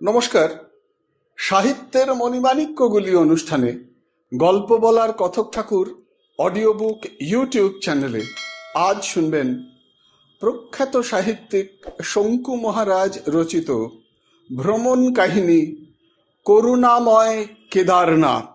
নমস্কার। সাহিত্যের মণিমাণিক্যগুলি অনুষ্ঠানে গল্প বলার কথক ঠাকুর অডিও বুক ইউটিউব চ্যানেলে আজ শুনবেন প্রখ্যাত সাহিত্যিক শঙ্কু মহারাজ রচিত ভ্রমণ কাহিনী করুণাময় কেদারনাথ।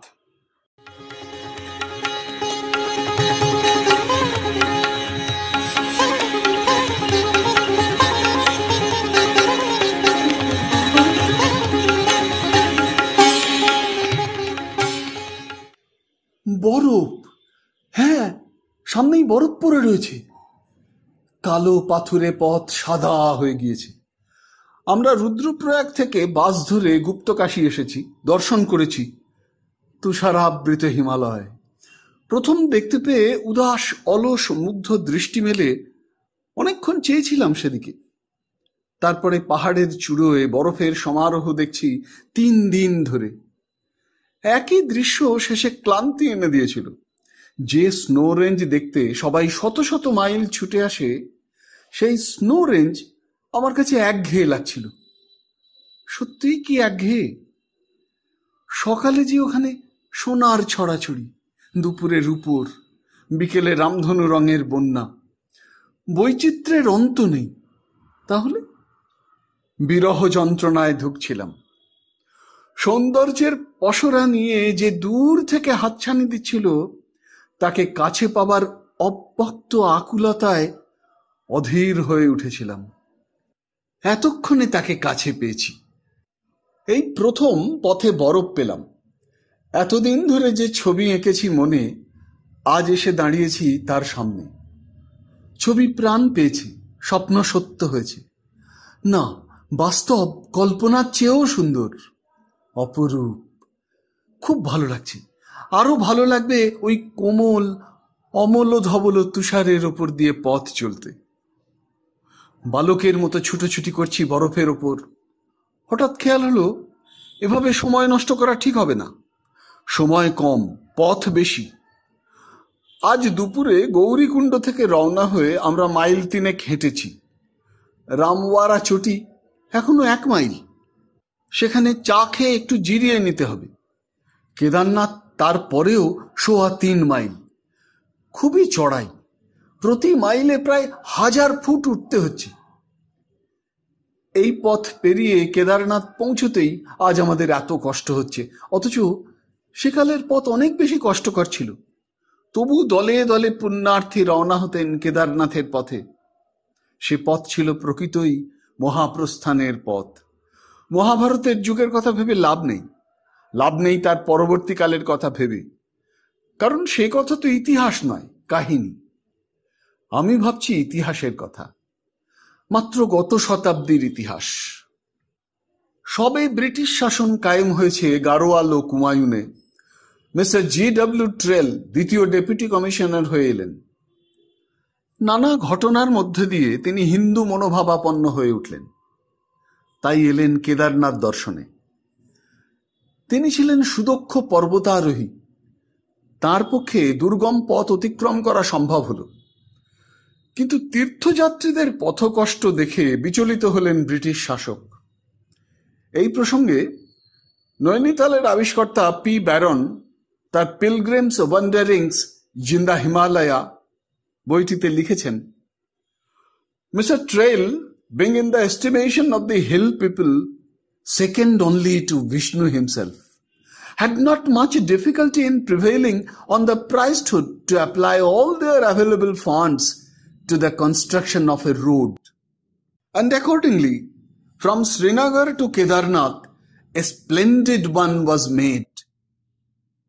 বরফ, হ্যাঁ, সামনেই বরফ পড়ে রয়েছে। কালো পাথুরে পথ সাদা হয়ে গিয়েছে। আমরা রুদ্রপ্রয়াগ থেকে বাস ধরে গুপ্তকাশী এসেছি, দর্শন করেছি তুষারাবৃত হিমালয়। প্রথম দেখতে পেয়ে উদাস অলস মুগ্ধ দৃষ্টি মেলে অনেকক্ষণ চেয়েছিলাম সেদিকে। তারপরে পাহাড়ের চূড়োয় বরফের সমারোহ দেখছি 3 দিন ধরে। একই দৃশ্য শেষে ক্লান্তি এনে দিয়েছিল। যে স্নো রেঞ্জ দেখতে সবাই শত শত মাইল ছুটে আসে, সেই স্নো রেঞ্জ আমার কাছে একঘেয়ে লাগছিল। সত্যিই কি একঘেয়ে? সকালে যে ওখানে সোনার ছড়াছড়ি, দুপুরে রূপোর, বিকেলে রামধনু রঙের বন্যা, বৈচিত্র্যের অন্ত নেই। তাহলে বিরহ যন্ত্রণায় ধুঁকছিলাম। সৌন্দর্যের পসরা নিয়ে যে দূর থেকে হাতছানি দিচ্ছিল, তাকে কাছে পাবার অব্যক্ত আকুলতায় অধীর হয়ে উঠেছিলাম। এতক্ষণে তাকে কাছে পেয়েছি। এই প্রথম পথে বরফ পেলাম। এতদিন ধরে যে ছবি এঁকেছি মনে, আজ এসে দাঁড়িয়েছি তার সামনে। ছবি প্রাণ পেয়েছে, স্বপ্ন সত্য হয়েছে। না, বাস্তব কল্পনার চেয়েও সুন্দর, অপরূপ। খুব ভালো লাগছে। আরো ভালো লাগবে ওই কোমল অমল ধবল তুষারের ওপর দিয়ে পথ চলতে। বালকের মতো ছুটোছুটি করছি বরফের ওপর। হঠাৎ খেয়াল হলো, এভাবে সময় নষ্ট করা ঠিক হবে না। সময় কম, পথ বেশি। আজ দুপুরে গৌরীকুণ্ড থেকে রওনা হয়ে আমরা মাইল 3 হেঁটেছি। রামওয়ারা চটি এখনো 1 মাইল। সেখানে চা খেয়ে একটু জিরিয়ে নিতে হবে। কেদারনাথ তারপরেও 3.25 মাইল। খুবই চড়াই। প্রতি মাইলে প্রায় 1000 ফুট উঠতে হচ্ছে। এই পথ পেরিয়ে কেদারনাথ পৌঁছতেই আজ আমাদের এত কষ্ট হচ্ছে, অথচ সেকালের পথ অনেক বেশি কষ্টকর ছিল। তবু দলে দলে পুণ্যার্থী রওনা হতেন কেদারনাথের পথে। সে পথ ছিল প্রকৃতই মহাপ্রস্থানের পথ। মহাভারতের যুগের কথা ভেবে লাভ নেই, লাভ নেই তার পরবর্তীকালের কথা ভেবে, কারণ সে কথা তো ইতিহাস নয়, কাহিনী। আমি ভাবছি ইতিহাসের কথা, মাত্র গত শতাব্দীর ইতিহাস। সবে ব্রিটিশ শাসন কায়েম হয়েছে গাড়োয়াল ও কুমায়ুনে। Mister G.W. ট্রেল দ্বিতীয় ডেপুটি কমিশনার হয়ে এলেন। নানা ঘটনার মধ্যে দিয়ে তিনি হিন্দু মনোভাবাপন্ন হয়ে উঠলেন। তাই এলেন কেদারনাথ দর্শনে। তিনি ছিলেন সুদক্ষ পর্বতারোহী। তার পক্ষে দুর্গম পথ অতিক্রম করা সম্ভব হলো। কিন্তু তীর্থযাত্রীদের পথকষ্ট দেখে বিচলিত হলেন ব্রিটিশ শাসক। এই প্রসঙ্গে নৈনিতালের আবিষ্কর্তা P. ব্যারন তার pilgrim's wanderings in the Himalaya বইটিতে লিখেছেন, mister Traill, being in the estimation of the hill people second only to Vishnu himself, had not much difficulty in prevailing on the priesthood to apply all their available funds to the construction of a road. And accordingly, from Srinagar to Kedarnath, a splendid one was made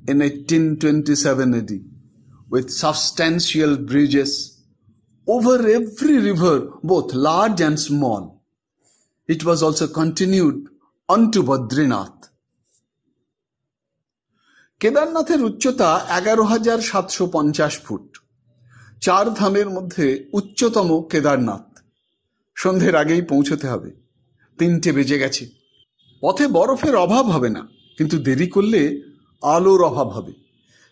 in 1827 AD, with substantial bridges over every river, both large and small. It was also continued unto Badrinath. কেদারনাথের উচ্চতা 11,750 foot. 4 ধামের মধ্যে উচ্চতম কেদারনাথ। সন্ধ্যের আগেই পৌঁছতে হবে। 3টে বেজে গেছে। পথে বরফের অভাব হবে না, কিন্তু দেরি করলে আলোর অভাব হবে।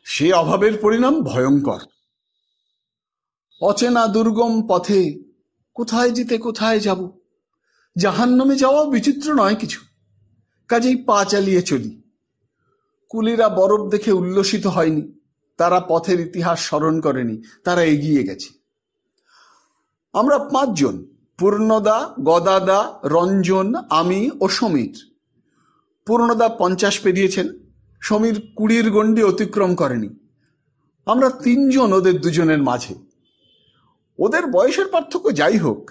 সে অভাবের পরিণাম ভয়ঙ্কর। অচেনা দুর্গম পথে কোথায় যেতে কোথায় যাব, জাহান্নামে যাওয়াও বিচিত্র নয় কিছু। কাজেই পা চালিয়ে চলি। কুলিরা বরফ দেখে উল্লসিত হয়নি, তারা পথের ইতিহাস স্মরণ করেনি, তারা এগিয়ে গেছে। আমরা 5 জন, পূর্ণদা, গদাদা, রঞ্জন, আমি ও সমীর। পূর্ণদা 50 পেরিয়েছেন, সমীর 20-র গণ্ডি অতিক্রম করেনি। আমরা 3 জন ওদের 2 জনের মাঝে। ওদের বয়সের পার্থক্য যাই হোক,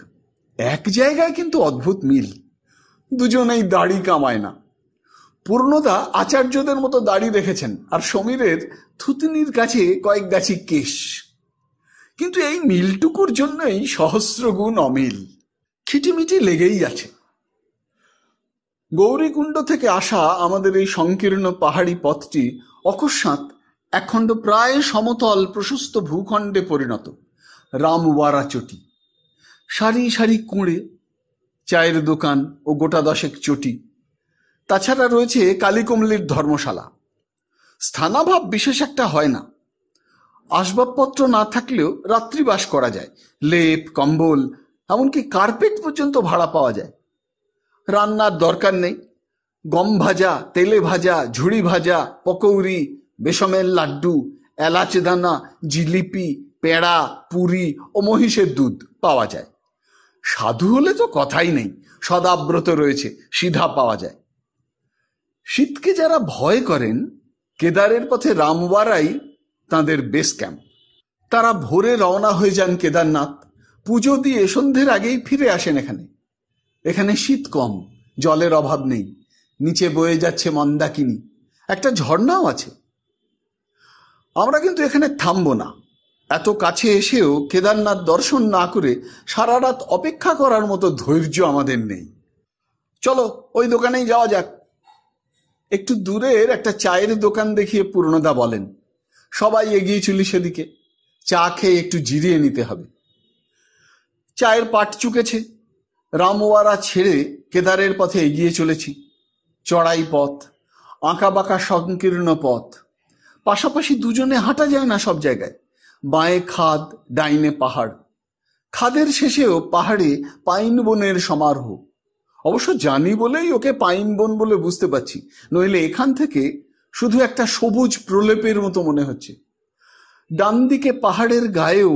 এক জায়গায় কিন্তু অদ্ভুত মিল। দুজনেই দাড়ি কামায় না। পূর্ণদা আচার্যদের মতো দাড়ি রেখেছেন, আর সমীরের থুতনির কাছে কয়েক গাছি কেশ। কিন্তু এই মিলটুকুর জন্যই সহস্র গুণ অমিল, খিটিমিটি লেগেই আছে। গৌরীকুণ্ড থেকে আসা আমাদের এই সংকীর্ণ পাহাড়ি পথটি অকস্মাৎ একখণ্ড প্রায় সমতল প্রশস্ত ভূখণ্ডে পরিণত। রামওয়ারা চটি, সারি সারি কুঁড়ে, চায়ের দোকান ও গোটা 10 চটি। তাছাড়া রয়েছে কালীকমলির ধর্মশালা। স্থানাভাব বিশেষ একটা হয় না। আসবাবপত্র না থাকলেও রাত্রিবাস করা যায়। লেপ, কম্বল, এমনকি কার্পেট পর্যন্ত ভাড়া পাওয়া যায়। রান্নার দরকার নেই। গম ভাজা, তেলে ভাজা, ঝুড়ি ভাজা, পকৌড়ি, বেসমের লাড্ডু, এলাচ দানা, জিলিপি, পেঁড়া, পুরি ও মহিষের দুধ পাওয়া যায়। সাধু হলে তো কথাই নেই, সদাব্রত রয়েছে, সিধা পাওয়া যায়। শীতকে যারা ভয় করেন, কেদারের পথে রামওয়ারাই তাঁদের বেস ক্যাম্প। তারা ভোরে রওনা হয়ে যান কেদারনাথ, পুজো দিয়ে সন্ধ্যের আগেই ফিরে আসেন এখানে। এখানে শীত কম, জলের অভাব নেই, নিচে বয়ে যাচ্ছে মন্দাকিনী, একটা ঝর্ণাও আছে। আমরা কিন্তু এখানে থামবো না। এত কাছে এসেও কেদারনাথ দর্শন না করে সারা রাত অপেক্ষা করার মতো ধৈর্য আমাদের নেই। চলো ওই দোকানেই যাওয়া যাক। একটু দূরের একটা চায়ের দোকান দেখিয়ে পূর্ণদা বলেন। সবাই এগিয়ে চলি সেদিকে। চা খেয়ে একটু জিরিয়ে নিতে হবে। চায়ের পাট চুকেছে। রামওয়ারা ছেড়ে কেদারের পথে এগিয়ে চলেছি। চড়াই পথ, আঁকা বাঁকা সংকীর্ণ পথ। পাশাপাশি দুজনে হাঁটা যায় না সব জায়গায়। বাঁয়ে খাদ, ডাইনে পাহাড়। খাদের শেষেও পাহাড়ে পাইন বনের সমারোহ। অবশ্য জানি বলেই ওকে পাইন বন বলে বুঝতে পারছি, নইলে এখান থেকে শুধু একটা সবুজ প্রলেপের মতো মনে হচ্ছে। ডান দিকে পাহাড়ের গায়েও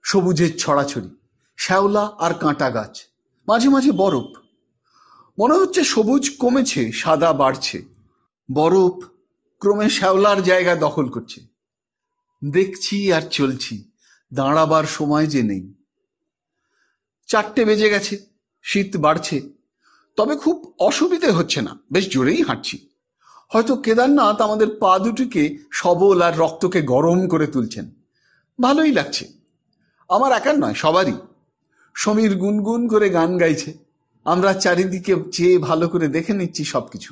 সবুজের ছড়াছড়ি, শ্যাওলা আর কাঁটা গাছ, মাঝে মাঝে বরফ। মনে হচ্ছে সবুজ কমেছে, সাদা বাড়ছে। বরফ ক্রমে শ্যাওলার জায়গা দখল করছে। দেখছি আর চলছি, দাঁড়াবার সময় যে নেই। 4টে বেজে গেছে, শীত বাড়ছে, তবে খুব অসুবিধে হচ্ছে না, বেশ জোরেই হাঁটছি। হয়তো কেদারনাথ আমাদের পা দুটিকে সবল আর রক্তকে গরম করে তুলছেন। ভালোই লাগছে, আমার একার নয়, সবারই। সমীর গুনগুন করে গান গাইছে। আমরা চারিদিকে চেয়ে ভালো করে দেখে নিচ্ছি সবকিছু।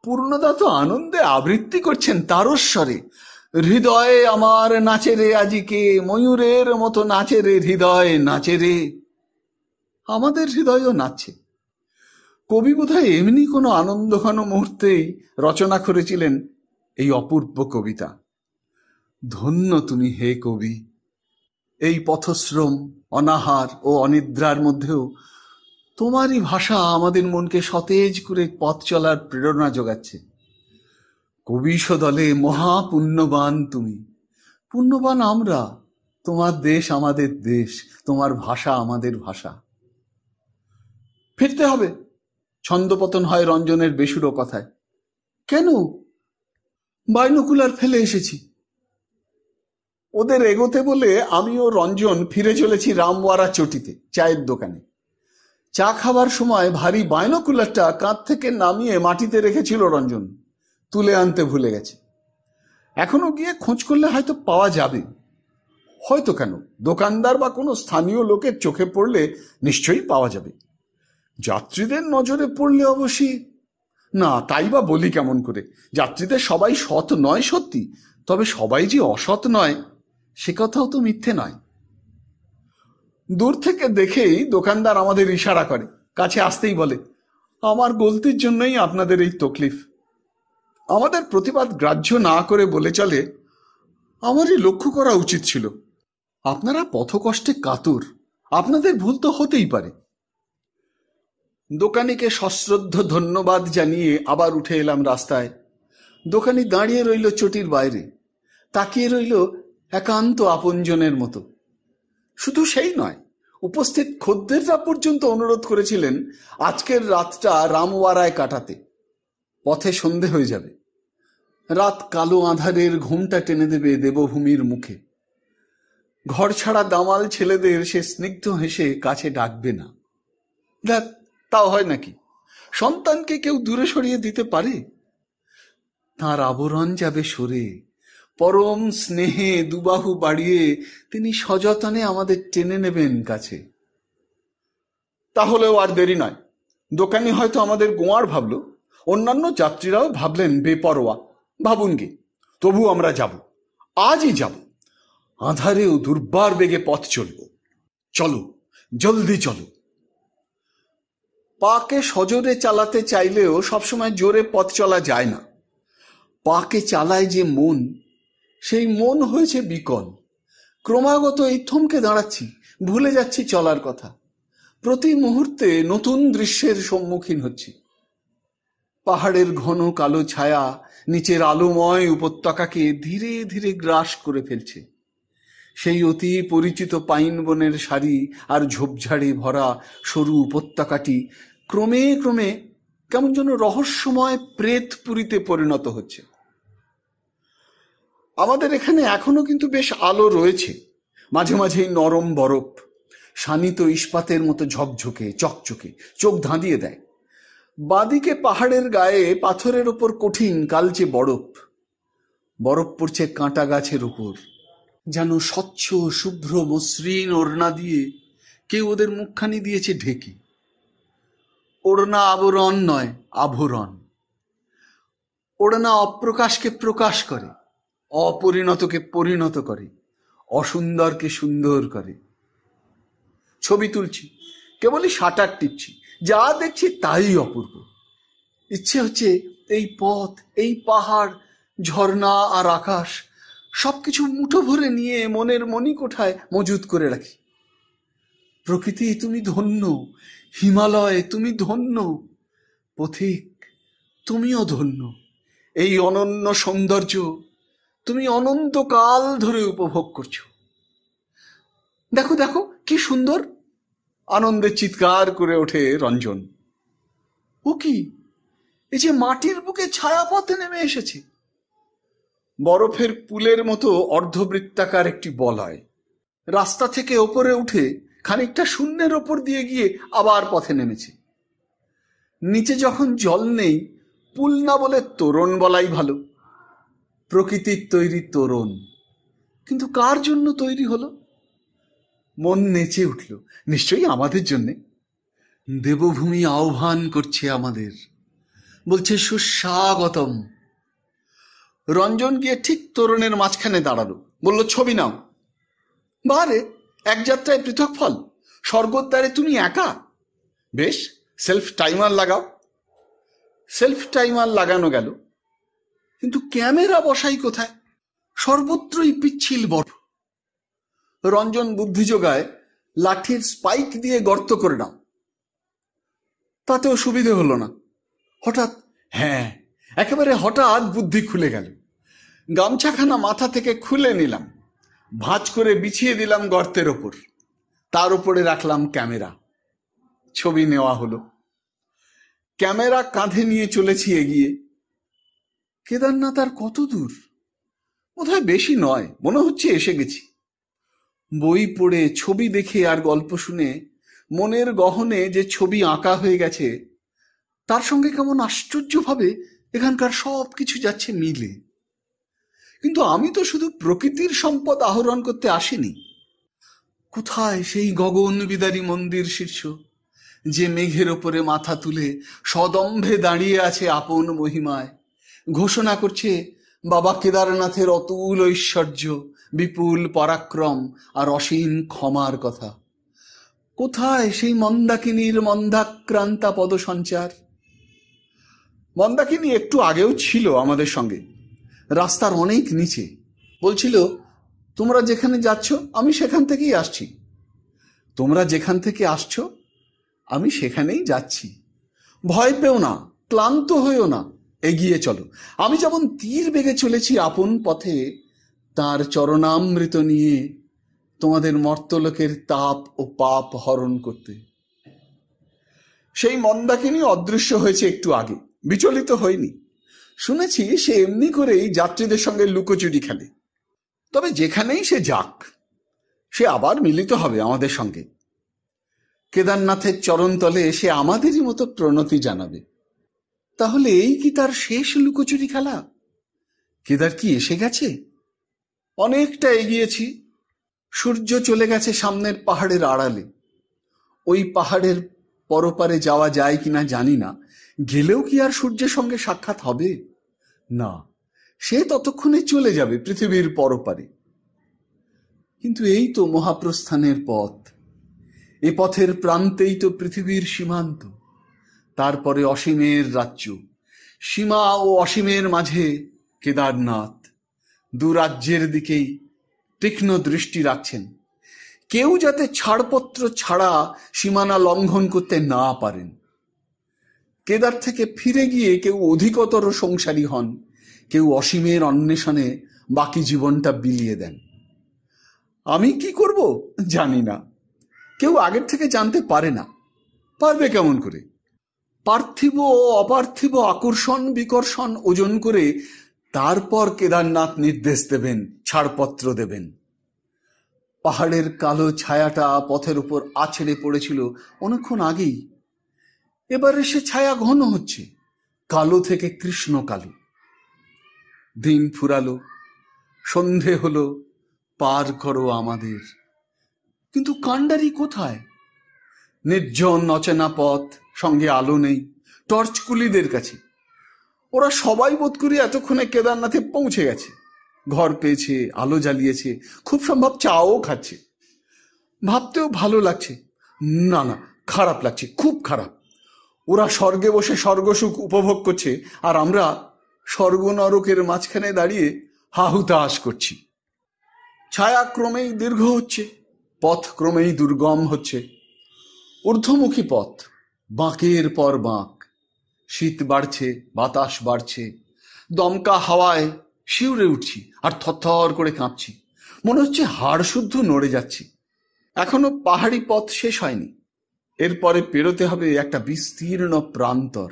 পূর্ণদা তো আনন্দে আবৃত্তি করছেন তারস্বরে। হৃদয়ে আমার নাচে রে আজিকে, ময়ূরের মতো নাচে রে হৃদয়, নাচে রে। আমাদের হৃদয়ও নাচছে। কবি বোধহয় এমনি কোনো আনন্দঘন মুহূর্তেই রচনা করেছিলেন এই অপূর্ব কবিতা। ধন্য তুমি হে কবি। এই পথশ্রম, অনাহার ও অনিদ্রার মধ্যেও তোমারই ভাষা আমাদের মনকে সতেজ করে পথ চলার প্রেরণা যোগাচ্ছে। কবিশ দলে মহাপুণ্যবান তুমি। পুণ্যবান আমরা। তোমার দেশ আমাদের দেশ, তোমার ভাষা আমাদের ভাষা। ফিরতে হবে। ছন্দপতন হয় রঞ্জনের বেসুরো কথায়। কেন? বাইনোকুলার ফেলে এসেছি। ওদের এগোতে বলে আমি ও রঞ্জন ফিরে চলেছি রামওয়ারা চটিতে, চায়ের দোকানে। চা খাবার সময় ভারী বাইনোকুলারটা কাঁধ থেকে নামিয়ে মাটিতে রেখেছিল রঞ্জন, তুলে আনতে ভুলে গেছে। এখনো গিয়ে খোঁজ করলে হয়তো পাওয়া যাবে। হয়তো কেন, দোকানদার বা কোনো স্থানীয় লোকের চোখে পড়লে নিশ্চয়ই পাওয়া যাবে। যাত্রীদের নজরে পড়লে অবশ্যই না, তাই বা বলি কেমন করে? যাত্রীদের সবাই সৎ নয় সত্যি, তবে সবাই যে অসৎ নয় সে কথাও তো মিথ্যে নয়। দূর থেকে দেখেই দোকানদার আমাদের ইশারা করে, কাছে আসতেই বলে, আমার গলতির জন্যই আপনাদের এই তকলিফ। আমাদের প্রতিবাদ গ্রাহ্য না করে বলে চলে, আমারই লক্ষ্য করা উচিত ছিল। আপনারা পথকষ্টে কাতর, আপনাদের ভুল তো হতেই পারে। দোকানিকে সশ্রদ্ধ ধন্যবাদ জানিয়ে আবার উঠে এলাম রাস্তায়। দোকানি দাঁড়িয়ে রইল চটির বাইরে, তাকিয়ে রইল একান্ত আপনজনের মতো। শুধু সেই নয়, উপস্থিত খদ্দেররা পর্যন্ত অনুরোধ করেছিলেন আজকের রাতটা রামওয়ারায় কাটাতে। পথে সন্ধে হয়ে যাবে, রাত কালো আঁধারের ঘুমটা টেনে দেবে দেবভূমির মুখে। ঘর ছাড়া দামাল ছেলেদের সে স্নিগ্ধ হেসে কাছে ডাকবে না। দেখ, তাও হয় নাকি? সন্তানকে কেউ দূরে সরিয়ে দিতে পারে? তাঁর আবরণ যাবে সরে, পরম স্নেহে দুবাহু বাড়িয়ে তিনি সযতনে আমাদের টেনে নেবেন কাছে। তাহলেও আর দেরি নয়। দোকানি হয়তো আমাদের গোয়ার ভাবল, অন্যান্য যাত্রীরাও ভাবলেন বেপরোয়া। ভাবুন গে, তবু আমরা যাব, আজই যাব। আঁধারেও দুর্বার বেগে পথ চলব। চলো, জলদি চলো। পাকে সজোরে চালাতে চাইলেও সবসময় জোরে পথ চলা যায় না। পাকে চালায় যে মন, সেই মন হয়েছে বিকল। ক্রমাগত এই থমকে দাঁড়াচ্ছি, ভুলে যাচ্ছি চলার কথা। প্রতি মুহূর্তে নতুন দৃশ্যের সম্মুখীন হচ্ছি। পাহাড়ের ঘন কালো ছায়া নিচের আলোময় উপত্যকাকে ধীরে ধীরে গ্রাস করে ফেলছে। সেই অতি পরিচিত পাইন বনের সারি আর ঝোপঝাড়ে ভরা সরু উপত্যকাটি ক্রমে ক্রমে কেমন যেন রহস্যময় প্রেতপুরীতে পরিণত হচ্ছে। আমাদের এখানে এখনো কিন্তু বেশ আলো রয়েছে, মাঝে মাঝেই নরম বরফ, শানিত ইস্পাতের মতো ঝকঝকে চকচকে, চোখ ধাঁধিয়ে দেয়। বাদিকে পাহাড়ের গায়ে পাথরের ওপর কঠিন কালচে বরফ। বরফ পড়ছে কাঁটা গাছের উপর, যেন স্বচ্ছ শুভ্র মসৃণ ওড়না দিয়ে কেউ ওদের মুখখানি দিয়েছে ঢেকে। ওড়না আবরণ নয়, আভরণ। ওড়না অপ্রকাশকে প্রকাশ করে, অপরিণতকে পরিণত করে, অসুন্দরকে সুন্দর করে। ছবি তুলছি, কেবলই শাটার টিপছি, যা দেখছি তাই অপূর্ব। ইচ্ছে হচ্ছে এই পথ, এই পাহাড়, ঝর্ণা আর আকাশ সবকিছু মুঠো ভরে নিয়ে মনের মণিকোঠায় মজুত করে রাখি। প্রকৃতি তুমি ধন্য, হিমালয় তুমি ধন্য, পথিক তুমিও ধন্য। এই অনন্য সৌন্দর্য তুমি অনন্তকাল ধরে উপভোগ করছো। দেখো দেখো কি সুন্দর! আনন্দে চিৎকার করে ওঠে রঞ্জন। ও কি, এই যে মাটির বুকে ছায়াপথে নেমে এসেছে। বরফের পুলের মতো অর্ধবৃত্তাকার একটি বলয় রাস্তা থেকে ওপরে উঠে খানিকটা শূন্যের ওপর দিয়ে গিয়ে আবার পথে নেমেছে। নিচে যখন জল নেই, পুল না বলে তোরণ বলাই ভালো। প্রকৃতির তৈরি তোরণ, কিন্তু কার জন্য তৈরি হলো? মন নেচে উঠল, নিশ্চয়ই আমাদের জন্যে। দেবভূমি আহ্বান করছে আমাদের, বলছে সুস্বাগতম। রঞ্জন গিয়ে ঠিক তোরণের মাঝখানে দাঁড়ালো, বলল ছবি নাও। বারে, এক যাত্রায় পৃথক ফল, স্বর্গের দ্বারে তুমি একা। বেশ, সেলফ টাইমার লাগাও। সেলফ টাইমার লাগানো গেল, কিন্তু ক্যামেরা বসাই কোথায়? সর্বত্রই পিচ্ছিল বরফ। রঞ্জন বুদ্ধি যোগায়, লাঠির স্পাইক দিয়ে গর্ত করে নাও। তাতেও সুবিধে হলো না। হঠাৎ, হ্যাঁ, একেবারে হঠাৎ বুদ্ধি খুলে গেল। গামছাখানা মাথা থেকে খুলে নিলাম, ভাঁজ করে বিছিয়ে দিলাম গর্তের ওপর। তার উপরে রাখলাম ক্যামেরা। ছবি নেওয়া হলো। ক্যামেরা কাঁধে নিয়ে চলেছি এগিয়ে। কেদারনাথ আর কত দূর? বোধহয় বেশি নয়, মনে হচ্ছে এসে গেছি। বই পড়ে, ছবি দেখে আর গল্প শুনে মনের গহনে যে ছবি আঁকা হয়ে গেছে, তার সঙ্গে কেমন আশ্চর্যভাবে এখানকার সব কিছু যাচ্ছে মিলে। কিন্তু আমি তো শুধু প্রকৃতির সম্পদ আহরণ করতে আসিনি। কোথায় সেই গগন বিদারী মন্দির শীর্ষ, যে মেঘের ওপরে মাথা তুলে সদম্ভে দাঁড়িয়ে আছে আপন মহিমায়, ঘোষণা করছে বাবা কেদারনাথের অতুল ঐশ্বর্য, বিপুল পরাক্রম আর অসীম ক্ষমার কথা? কোথায় সেই মন্দাকিনীর মন্দাক্রান্তা পদসঞ্চার? মন্দাকিনী একটু আগেও ছিল আমাদের সঙ্গে, রাস্তার অনেক নিচে। বলছিল, তোমরা যেখানে যাচ্ছ আমি সেখান থেকেই আসছি। তোমরা যেখান থেকে আসছো আমি সেখানেই যাচ্ছি। ভয় পেও না, ক্লান্ত হইও না, এগিয়ে চলো। আমি যেমন তীর বেগে চলেছি আপন পথে, তার চরণামৃত নিয়ে তোমাদের মর্তলোকের তাপ ও পাপ হরণ করতে। সেই মন্দাকিনী অদৃশ্য হয়েছে একটু আগে, বিচলিত হয়নি। শুনেছি সে এমনি করেই যাত্রীদের সঙ্গে লুকোচুরি খেলে। তবে যেখানেই সে যাক, সে আবার মিলিত হবে আমাদের সঙ্গে। কেদারনাথের চরণতলে এসে আমাদেরই মতো প্রণতি জানাবে। তাহলে এই কি তার শেষ লুকোচুরি খেলা? কেদার কি এসে গেছে? অনেকটা এগিয়েছি। সূর্য চলে গেছে সামনের পাহাড়ের আড়ালে। ওই পাহাড়ের পরপারে যাওয়া যায় কিনা জানি না। গেলেও কি আর সূর্যের সঙ্গে সাক্ষাৎ হবে? না, সে ততক্ষণে চলে যাবে পৃথিবীর পরপারে। কিন্তু এই তো মহাপ্রস্থানের পথ। এ পথের প্রান্তেই তো পৃথিবীর সীমান্ত, তারপরে অসীমের রাজ্য। সীমা ও অসীমের মাঝে কেদারনাথ। দু রাজ্যের দিকেই তীক্ষ্ণ দৃষ্টি রাখছেন, কেউ যাতে ছাড়পত্র ছাড়া সীমানা লঙ্ঘন করতে না পারেন। কেদার থেকে ফিরে গিয়ে কেউ অধিকতর সংসারী হন, কেউ অসীমের অন্বেষণে বাকি জীবনটা বিলিয়ে দেন। আমি কি করব জানি না, কেউ আগের থেকে জানতে পারে না। পারবে কেমন করে? পার্থিব ও অপার্থিব আকর্ষণ বিকর্ষণ ওজন করে তারপর কেদারনাথ নির্দেশ দেবেন, ছাড়পত্র দেবেন। পাহাড়ের কালো ছায়াটা পথের উপর আছড়ে পড়েছিল অনেকক্ষণ আগেই। এবারে সে ছায়া ঘন হচ্ছে, কালো থেকে কৃষ্ণ কালো। দিন ফুরালো, সন্ধে হলো, পার করো আমাদের। কিন্তু কাণ্ডারি কোথায়? নির্জন অচেনা পথ, সঙ্গে আলো নেই, টর্চ কুলিদের কাছে। ওরা সবাই বোধ করি এতক্ষণে কেদারনাথে পৌঁছে গেছে। ঘর পেয়েছে, আলো জ্বালিয়েছে, খুব সম্ভব চাও খাচ্ছে। ভাবতেও ভালো লাগছে। না না, খারাপ লাগছে, খুব খারাপ। ওরা স্বর্গে বসে স্বর্গসুখ উপভোগ করছে, আর আমরা স্বর্গ নরকের মাঝখানে দাঁড়িয়ে হাহুতাশ করছি। ছায়া ক্রমেই দীর্ঘ হচ্ছে, পথ ক্রমেই দুর্গম হচ্ছে। ঊর্ধ্বমুখী পথ, বাঁকের পর বাঁক। শীত বাড়ছে, বাতাস বাড়ছে, দমকা হাওয়ায় শিউরে উঠছি আর থরথর করে কাঁপছি। মনে হচ্ছে হাড় শুদ্ধ নড়ে যাচ্ছি। এখনো পাহাড়ি পথ শেষ হয়নি। এরপরে পেরোতে হবে একটা বিস্তীর্ণ প্রান্তর,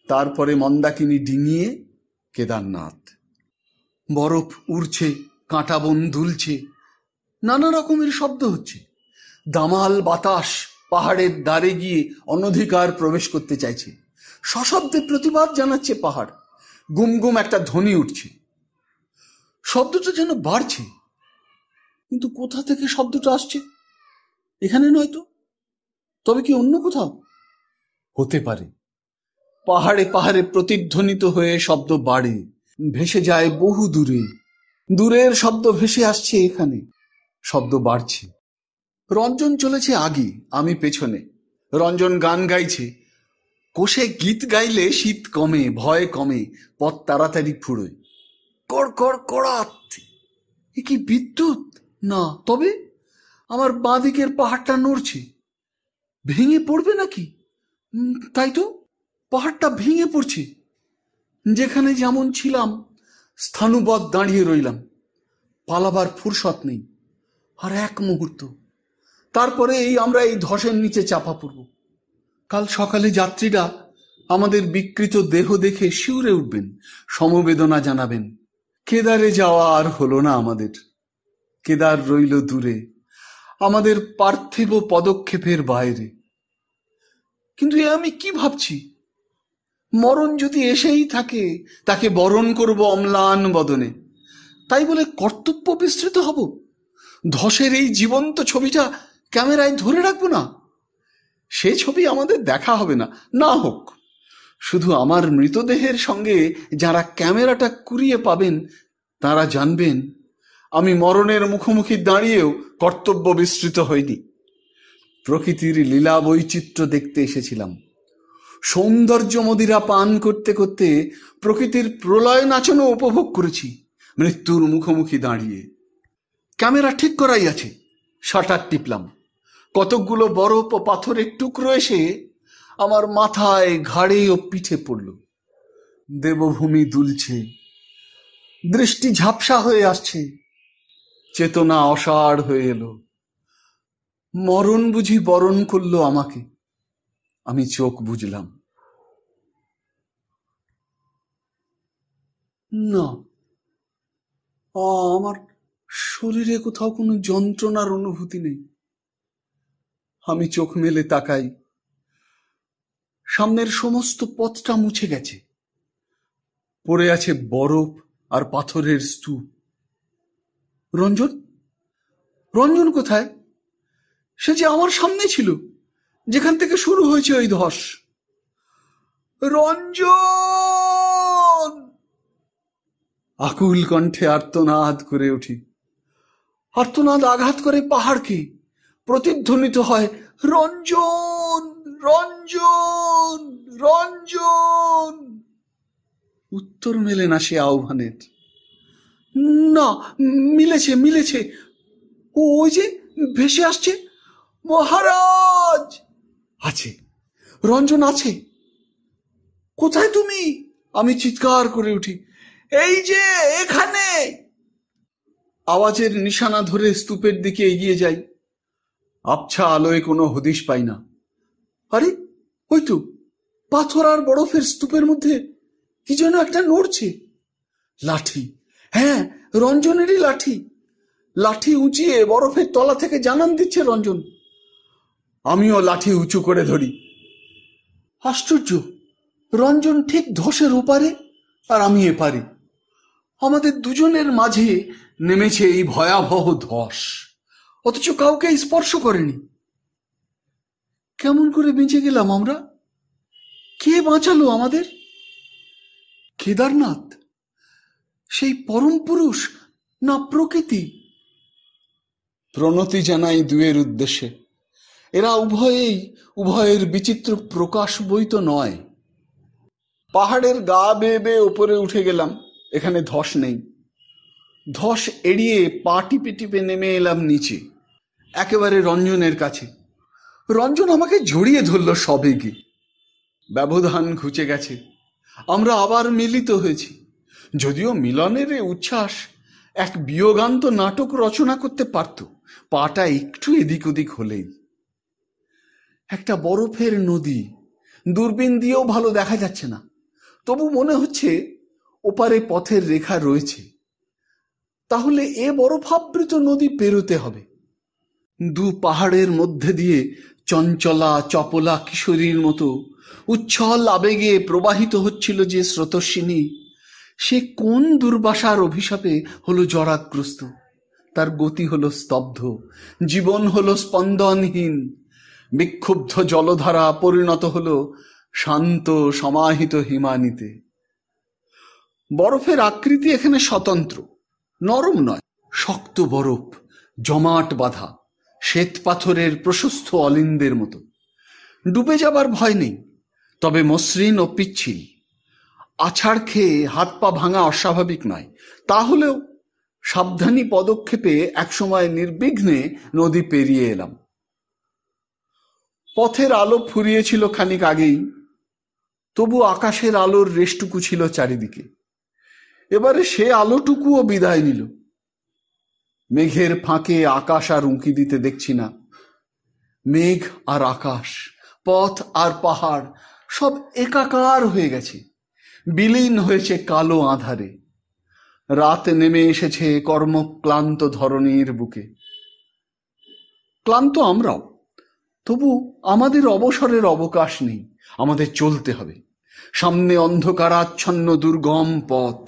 তারপরে মন্দাকিনী ডিঙিয়ে কেদারনাথ। বরফ উড়ছে, কাঁটা বন দুলছে, নানা রকমের শব্দ হচ্ছে। দামাল বাতাস পাহাড়ের দ্বারে গিয়ে অনধিকার প্রবেশ করতে চাইছে। সশব্দে প্রতিবাদ জানাচ্ছে পাহাড়। গুমগুম একটা ধ্বনি উঠছে, শব্দটা যেন বাড়ছে। কিন্তু কোথা থেকে শব্দটা আসছে? এখানে নয়তো। তবে কি অন্য কোথাও? হতে পারে। পাহাড়ে পাহাড়ে প্রতিধ্বনিত হয়ে শব্দ বাড়ে, ভেসে যায় বহু দূরে। দূরের শব্দ ভেসে আসছে এখানে, শব্দ বাড়ছে। রঞ্জন চলেছে আগে, আমি পেছনে। রঞ্জন গান গাইছে। কোষে গীত গাইলে শীত কমে, ভয় কমে, পথ তাড়াতাড়ি ফুরোয়। কড় কড় কড়াত। এ কি বিদ্যুৎ? না, তবে আমার বাঁ দিকের পাহাড়টা নড়ছে। ভেঙে পড়বে নাকি? তাই তো, পাহাড়টা ভেঙে পড়ছে। যেখানে যেমন ছিলাম স্থাণুবৎ দাঁড়িয়ে রইলাম। পালাবার ফুরসত নেই। আর এক মুহূর্ত, তারপরে আমরা এই ধসের নিচে চাপা পড়ব। কাল সকালে যাত্রীরা আমাদের বিকৃত দেহ দেখে শিউরে উঠবেন, সমবেদনা জানাবেন। কেদারে যাওয়া আর হলো না আমাদের। কেদার রইল দূরে, আমাদের পার্থিব পদক্ষেপের বাইরে। কিন্তু এ আমি কি ভাবছি? মরণ যদি এসেই থাকে, তাকে বরণ করব অম্লান বদনে। তাই বলে কর্তব্য বিস্তৃত হব? ধসের এই জীবন্ত ছবিটা ক্যামেরায় ধরে রাখবো না? সে ছবি আমাদের দেখা হবে না, না হোক। শুধু আমার মৃতদেহের সঙ্গে যারা ক্যামেরাটা কুড়িয়ে পাবেন, তারা জানবেন আমি মরণের মুখোমুখি দাঁড়িয়েও কর্তব্য বিস্তৃত হইনি। প্রকৃতির লীলা বৈচিত্র্য দেখতে এসেছিলাম। সৌন্দর্য মদিরা পান করতে করতে প্রকৃতির প্রলয় নাচনও উপভোগ করেছি মৃত্যুর মুখোমুখি দাঁড়িয়ে। ক্যামেরা ঠিক করাই আছে। শাটার টিপলাম। কতকগুলো বরফ ও পাথরের টুকরো এসে আমার মাথায়, ঘাড়ে ও পিঠে পড়ল। দেবভূমি দুলছে, দৃষ্টি ঝাপসা হয়ে আসছে, চেতনা অসাড় হয়ে এলো। মরণ বুঝি বরণ করলো আমাকে। আমি চোখ বুঝলাম। না, আমার শরীরে কোথাও কোনো যন্ত্রণার অনুভূতি নেই। আমি চোখ মেলে তাকাই, সামনের সমস্ত পথটা মুছে গেছে। পড়ে আছে বরফ আর পাথরের স্তূপ। রঞ্জন, রঞ্জন কোথায়? সে যে আমার সামনে ছিল, যেখান থেকে শুরু হয়েছে ওই ধস। রঞ্জন! আকুল কণ্ঠে আর্তনাদ করে উঠি। আর্তনাদ আঘাত করে পাহাড়কে, প্রতিধ্বনিত হয়, রঞ্জন, রঞ্জন, রঞ্জন। উত্তর মেলে না সে আহ্বানের। না, মিলেছে, মিলেছে। ওই যে ভেসে আসছে, মহারাজ! আছে, রঞ্জন আছে। কোথায় তুমি? আমি চিৎকার করে উঠি, এই যে এখানে। আওয়াজের নিশানা ধরে স্তূপের দিকে এগিয়ে যাই। আবছা আলোয় কোনো হদিশ পাই না। আরে, ওই তো পাথর আর বরফের স্তূপের মধ্যে কি যেন একটা নড়ছে। লাঠি, হ্যাঁ, রঞ্জনেরই লাঠি। লাঠি উঁচিয়ে বরফের তলা থেকে জানান দিচ্ছে রঞ্জন। আমিও লাঠি উঁচু করে ধরি। আশ্চর্য, রঞ্জন ঠিক ধসের ওপারে আর আমি এপারে। আমাদের দুজনের মাঝে নেমেছে এই ভয়াবহ ধস, অথচ কাউকে স্পর্শ করেনি। কেমন করে বেঁচে গেলাম আমরা? কে বাঁচালো আমাদের? কেদারনাথ, সেই পরম পুরুষ, না প্রকৃতি? প্রণতি জানাই দুয়ের উদ্দেশ্যে। এরা উভয়ের বিচিত্র প্রকাশ বই তো নয়। পাহাড়ের গা বেয়ে বেয়ে উপরে উঠে গেলাম। এখানে ধস নেই। ধস এড়িয়ে পা টিপে টিপে নেমে এলাম নিচে, একেবারে রঞ্জনের কাছে। রঞ্জন আমাকে জড়িয়ে ধরল সবেগে। ব্যবধান ঘুচে গেছে, আমরা আবার মিলিত হয়েছি। যদিও মিলনের এ উচ্ছ্বাস এক বিয়োগান্ত নাটক রচনা করতে পারত, পাটা একটু এদিক ওদিক হলেই। একটা বরফের নদী, দূরবীন দিয়েও ভালো দেখা যাচ্ছে না, তবু মনে হচ্ছে ওপারে পথের রেখা রয়েছে। তাহলে এ বরফাবৃত নদী পেরোতে হবে। দু পাহাড়ের মধ্যে দিয়ে চঞ্চলা চপলা কিশোরীর মতো উচ্ছল আবেগে প্রবাহিত হচ্ছিল যে স্রোতস্বিনী, সে কোন দুর্বাসার অভিশাপে হলো জরাগ্রস্ত। তার গতি হলো স্তব্ধ, জীবন হলো স্পন্দনহীন। বিক্ষুব্ধ জলধারা পরিণত হলো শান্ত সমাহিত হিমানিতে। বরফের আকৃতি এখানে স্বতন্ত্র, নরম নয়, শক্ত বরফ, জমাট বাঁধা, শ্বেত পাথরের প্রশস্ত অলিন্দের মতো। ডুবে যাবার ভয় নেই, তবে মসৃণ ও পিচ্ছিল। আছাড় খেয়ে হাত পা ভাঙা অস্বাভাবিক নয়, তাহলেও সাবধানী পদক্ষেপে একসময় নির্বিঘ্নে নদী পেরিয়ে এলাম। পথের আলো ফুরিয়েছিল খানিক আগেই, তবু আকাশের আলোর রেশটুকু ছিল চারিদিকে। এবারে সে আলোটুকুও বিদায় নিল। মেঘের ফাঁকে আকাশ আর উঁকি দিতে দেখছি না। মেঘ আর আকাশ, পথ আর পাহাড় সব একাকার হয়ে গেছে, বিলীন হয়েছে কালো আঁধারে। রাত নেমে এসেছে কর্মক্লান্ত ধরণীর বুকে। ক্লান্ত আমরাও, তবু আমাদের অবসরের অবকাশ নেই, আমাদের চলতে হবে। সামনে অন্ধকারাচ্ছন্ন দুর্গম পথ,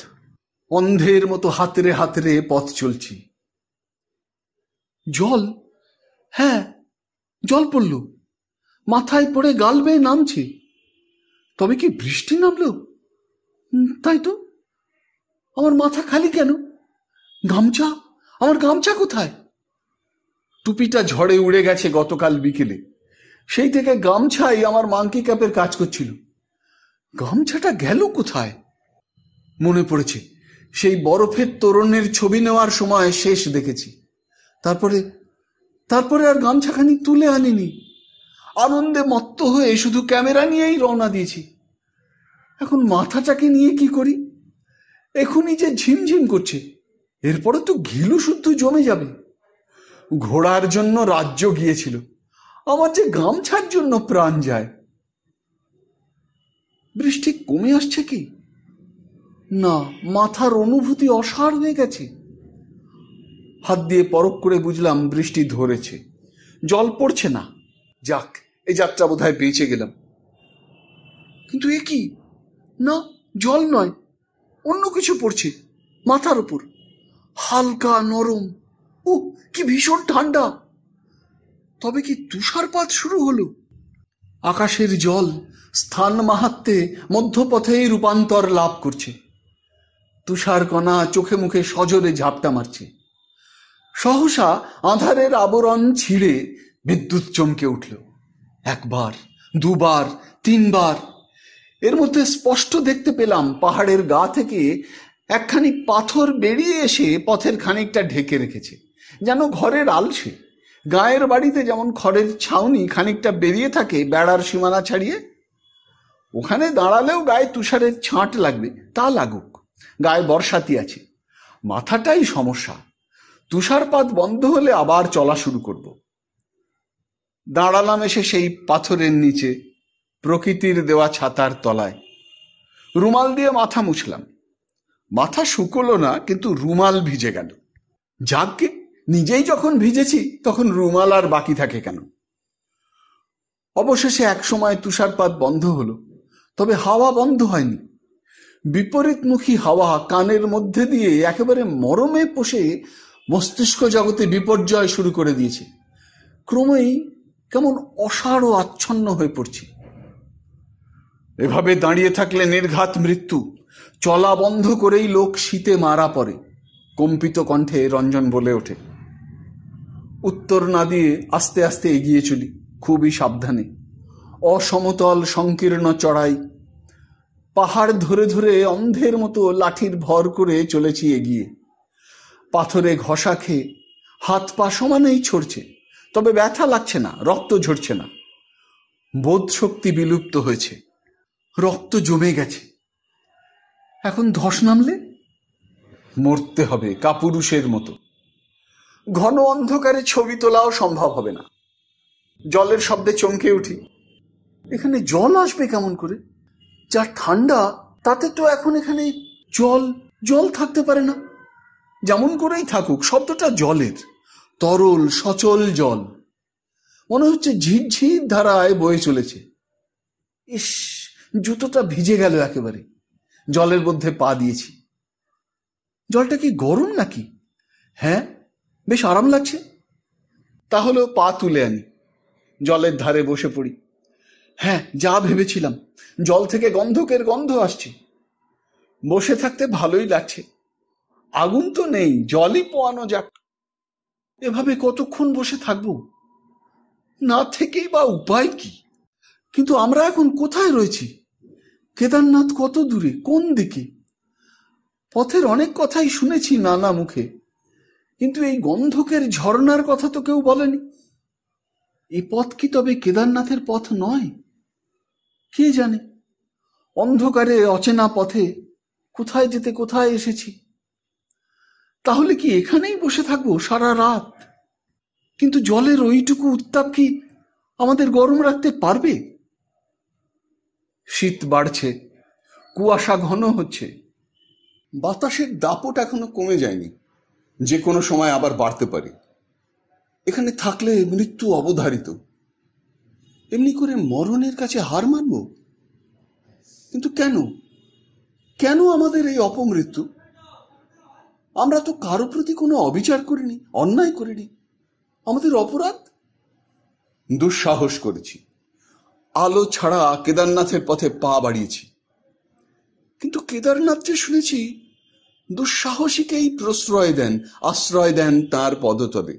অন্ধের মতো হাতড়ে হাতড়ে পথ চলছি। জল, হ্যাঁ, জল পড়ল, মাথায় পড়ে গাল বেয়ে নামছে। তবে কি বৃষ্টি নামল? তাই তো। আমার মাথা খালি কেন? গামছা, আমার গামছা কোথায়? টুপিটা ঝড়ে উড়ে গেছে গতকাল বিকেলে, সেই থেকে গামছাই আমার মাংকি ক্যাপের কাজ করছিল। গামছাটা গেল কোথায়? মনে পড়েছে, সেই বরফের তোরণের ছবি নেওয়ার সময় শেষ দেখেছি। তারপরে আর গামছাখানি তুলে আনিনি। আনন্দে মত্ত হয়ে শুধু ক্যামেরা নিয়েই রওনা দিয়েছি। এখন মাথাটাকে নিয়ে কি করি? এখনই যে ঝিমঝিম করছে, এরপরে তো ঘিলু শুদ্ধ জমে যাবে। ঘোড়ার জন্য রাজ্য গিয়েছিল, আমার যে গামছার জন্য প্রাণ যায়। বৃষ্টি কমে আসছে কি না, মাথার অনুভূতি অসাড় হয়ে গেছে। হাত দিয়ে পরখ করে বুঝলাম বৃষ্টি ধরেছে, জল পড়ছে না। যাক, এই যাত্রা বোধহয় বেঁচে গেলাম। কিন্তু এ কি? না, জল নয়, অন্য কিছু পড়ছে মাথার উপর, হালকা নরম। ও কি ভীষণ ঠান্ডা! তবে কি তুষারপাত শুরু হলো? আকাশের জল স্থান মাহাত্ম্যে মধ্যপথেই রূপান্তর লাভ করছে। তুষার কণা চোখে মুখে সজোরে ঝাপটা মারছে। সহসা আঁধারের আবরণ ছিঁড়ে বিদ্যুৎ চমকে উঠল। একবার, দুবার, তিনবার। এর মধ্যে স্পষ্ট দেখতে পেলাম পাহাড়ের গা থেকে একখানি পাথর বেরিয়ে এসে পথের খানিকটা ঢেকে রেখেছে, যেন ঘরের আলসে। গায়ের বাড়িতে যেমন খড়ের ছাউনি খানিকটা বেরিয়ে থাকে বেড়ার সীমানা ছাড়িয়ে, ওখানে দাঁড়ালেও গায়ে তুষারের ছাঁট লাগবে, তা লাগুক। গায়ে বর্ষাতি আছে, মাথাটাই সমস্যা। তুষারপাত বন্ধ হলে আবার চলা শুরু করব। দাঁড়ালাম এসে সেই পাথরের নিচে, প্রকৃতির দেওয়া ছাতার তলায়। রুমাল দিয়ে মাথা মুছলাম। মাথা শুকোলো না, কিন্তু রুমাল ভিজে গেল। যাকগে, নিজেই যখন ভিজেছি তখন রুমাল আর বাকি থাকে কেন? অবশেষে এক সময় তুষারপাত বন্ধ হলো, তবে হাওয়া বন্ধ হয়নি। বিপরীতমুখী হাওয়া কানের মধ্যে দিয়ে একেবারে মরমে পোষে মস্তিষ্ক জগতে বিপর্যয় শুরু করে দিয়েছে। ক্রমেই কেমন অসাড় ও আচ্ছন্ন হয়ে পড়ছি। এভাবে দাঁড়িয়ে থাকলে নির্ঘাত মৃত্যু। চলা বন্ধ করেই লোক শীতে মারা পড়ে। কম্পিত কণ্ঠে রঞ্জন বলে ওঠে। উত্তর না দিয়ে আস্তে আস্তে এগিয়ে চলি, খুবই সাবধানে। অসমতল সংকীর্ণ চড়াই, পাহাড় ধরে ধরে অন্ধের মতো লাঠির ভর করে চলেছি এগিয়ে। পাথরে ঘষা খেয়ে হাত পা সমানেই ছড়ছে, তবে ব্যথা লাগছে না, রক্ত ঝরছে না। বোধ শক্তি বিলুপ্ত হয়েছে, রক্ত জমে গেছে। এখন ধস নামলে মরতে হবে কাপুরুষের মতো। ঘন অন্ধকারে ছবি তোলাও সম্ভব হবে না। জলের শব্দে চমকে উঠি। এখানে জল আসবে কেমন করে? যা ঠান্ডা তাতে তো এখন এখানে জল জল থাকতে পারে না। যেমন করেই থাকুক, শব্দটা জলের, তরল সচল জল। মনে হচ্ছে ঝিরঝির ধারায় বয়ে চলেছে। ইস, জুতোটা ভিজে গেল একেবারে। জলের মধ্যে পা দিয়েছি। জলটা কি গরম নাকি? হ্যাঁ, বেশ আরাম লাগছে। তাহলেও পা তুলে আনি, জলের ধারে বসে পড়ি। হ্যাঁ, যা ভেবেছিলাম, জল থেকে গন্ধকের গন্ধ আসছে। বসে থাকতে ভালোই লাগছে। আগুন তো নেই, জলই পোয়ানো যাক। এভাবে কতক্ষণ বসে থাকবো? না থেকেই বা উপায় কি? কিন্তু আমরা এখন কোথায় রয়েছি? কেদারনাথ কত দূরে, কোন দিকে? পথের অনেক কথাই শুনেছি নানা মুখে, কিন্তু এই গন্ধকের ঝর্ণার কথা তো কেউ বলেনি। এই পথ কি তবে কেদারনাথের পথ নয়? কে জানে, অন্ধকারে অচেনা পথে কোথায় যেতে কোথায় এসেছি। তাহলে কি এখানেই বসে থাকবো সারা রাত? কিন্তু জলের ওইটুকু উত্তাপ কি আমাদের গরম রাখতে পারবে? শীত বাড়ছে, কুয়াশা ঘন হচ্ছে। বাতাসের দাপট এখনো কমে যায়নি, যে কোনো সময় আবার বাড়তে পারে। এখানে থাকলে মৃত্যু অবধারিত। এমনি করে মরণের কাছে হার মানব? কিন্তু কেন কেন আমাদের এই অপমৃত্যু? আমরা তো কারো প্রতি কোনো অবিচার করিনি, অন্যায় করিনি। আমাদের অপরাধ? দুঃসাহস করেছি, আলো ছাড়া কেদারনাথের পথে পা বাড়িয়েছি। কিন্তু কেদারনাথ যে শুনেছি দুঃসাহসীকেই প্রশ্রয় দেন, আশ্রয় দেন তার পদতলে।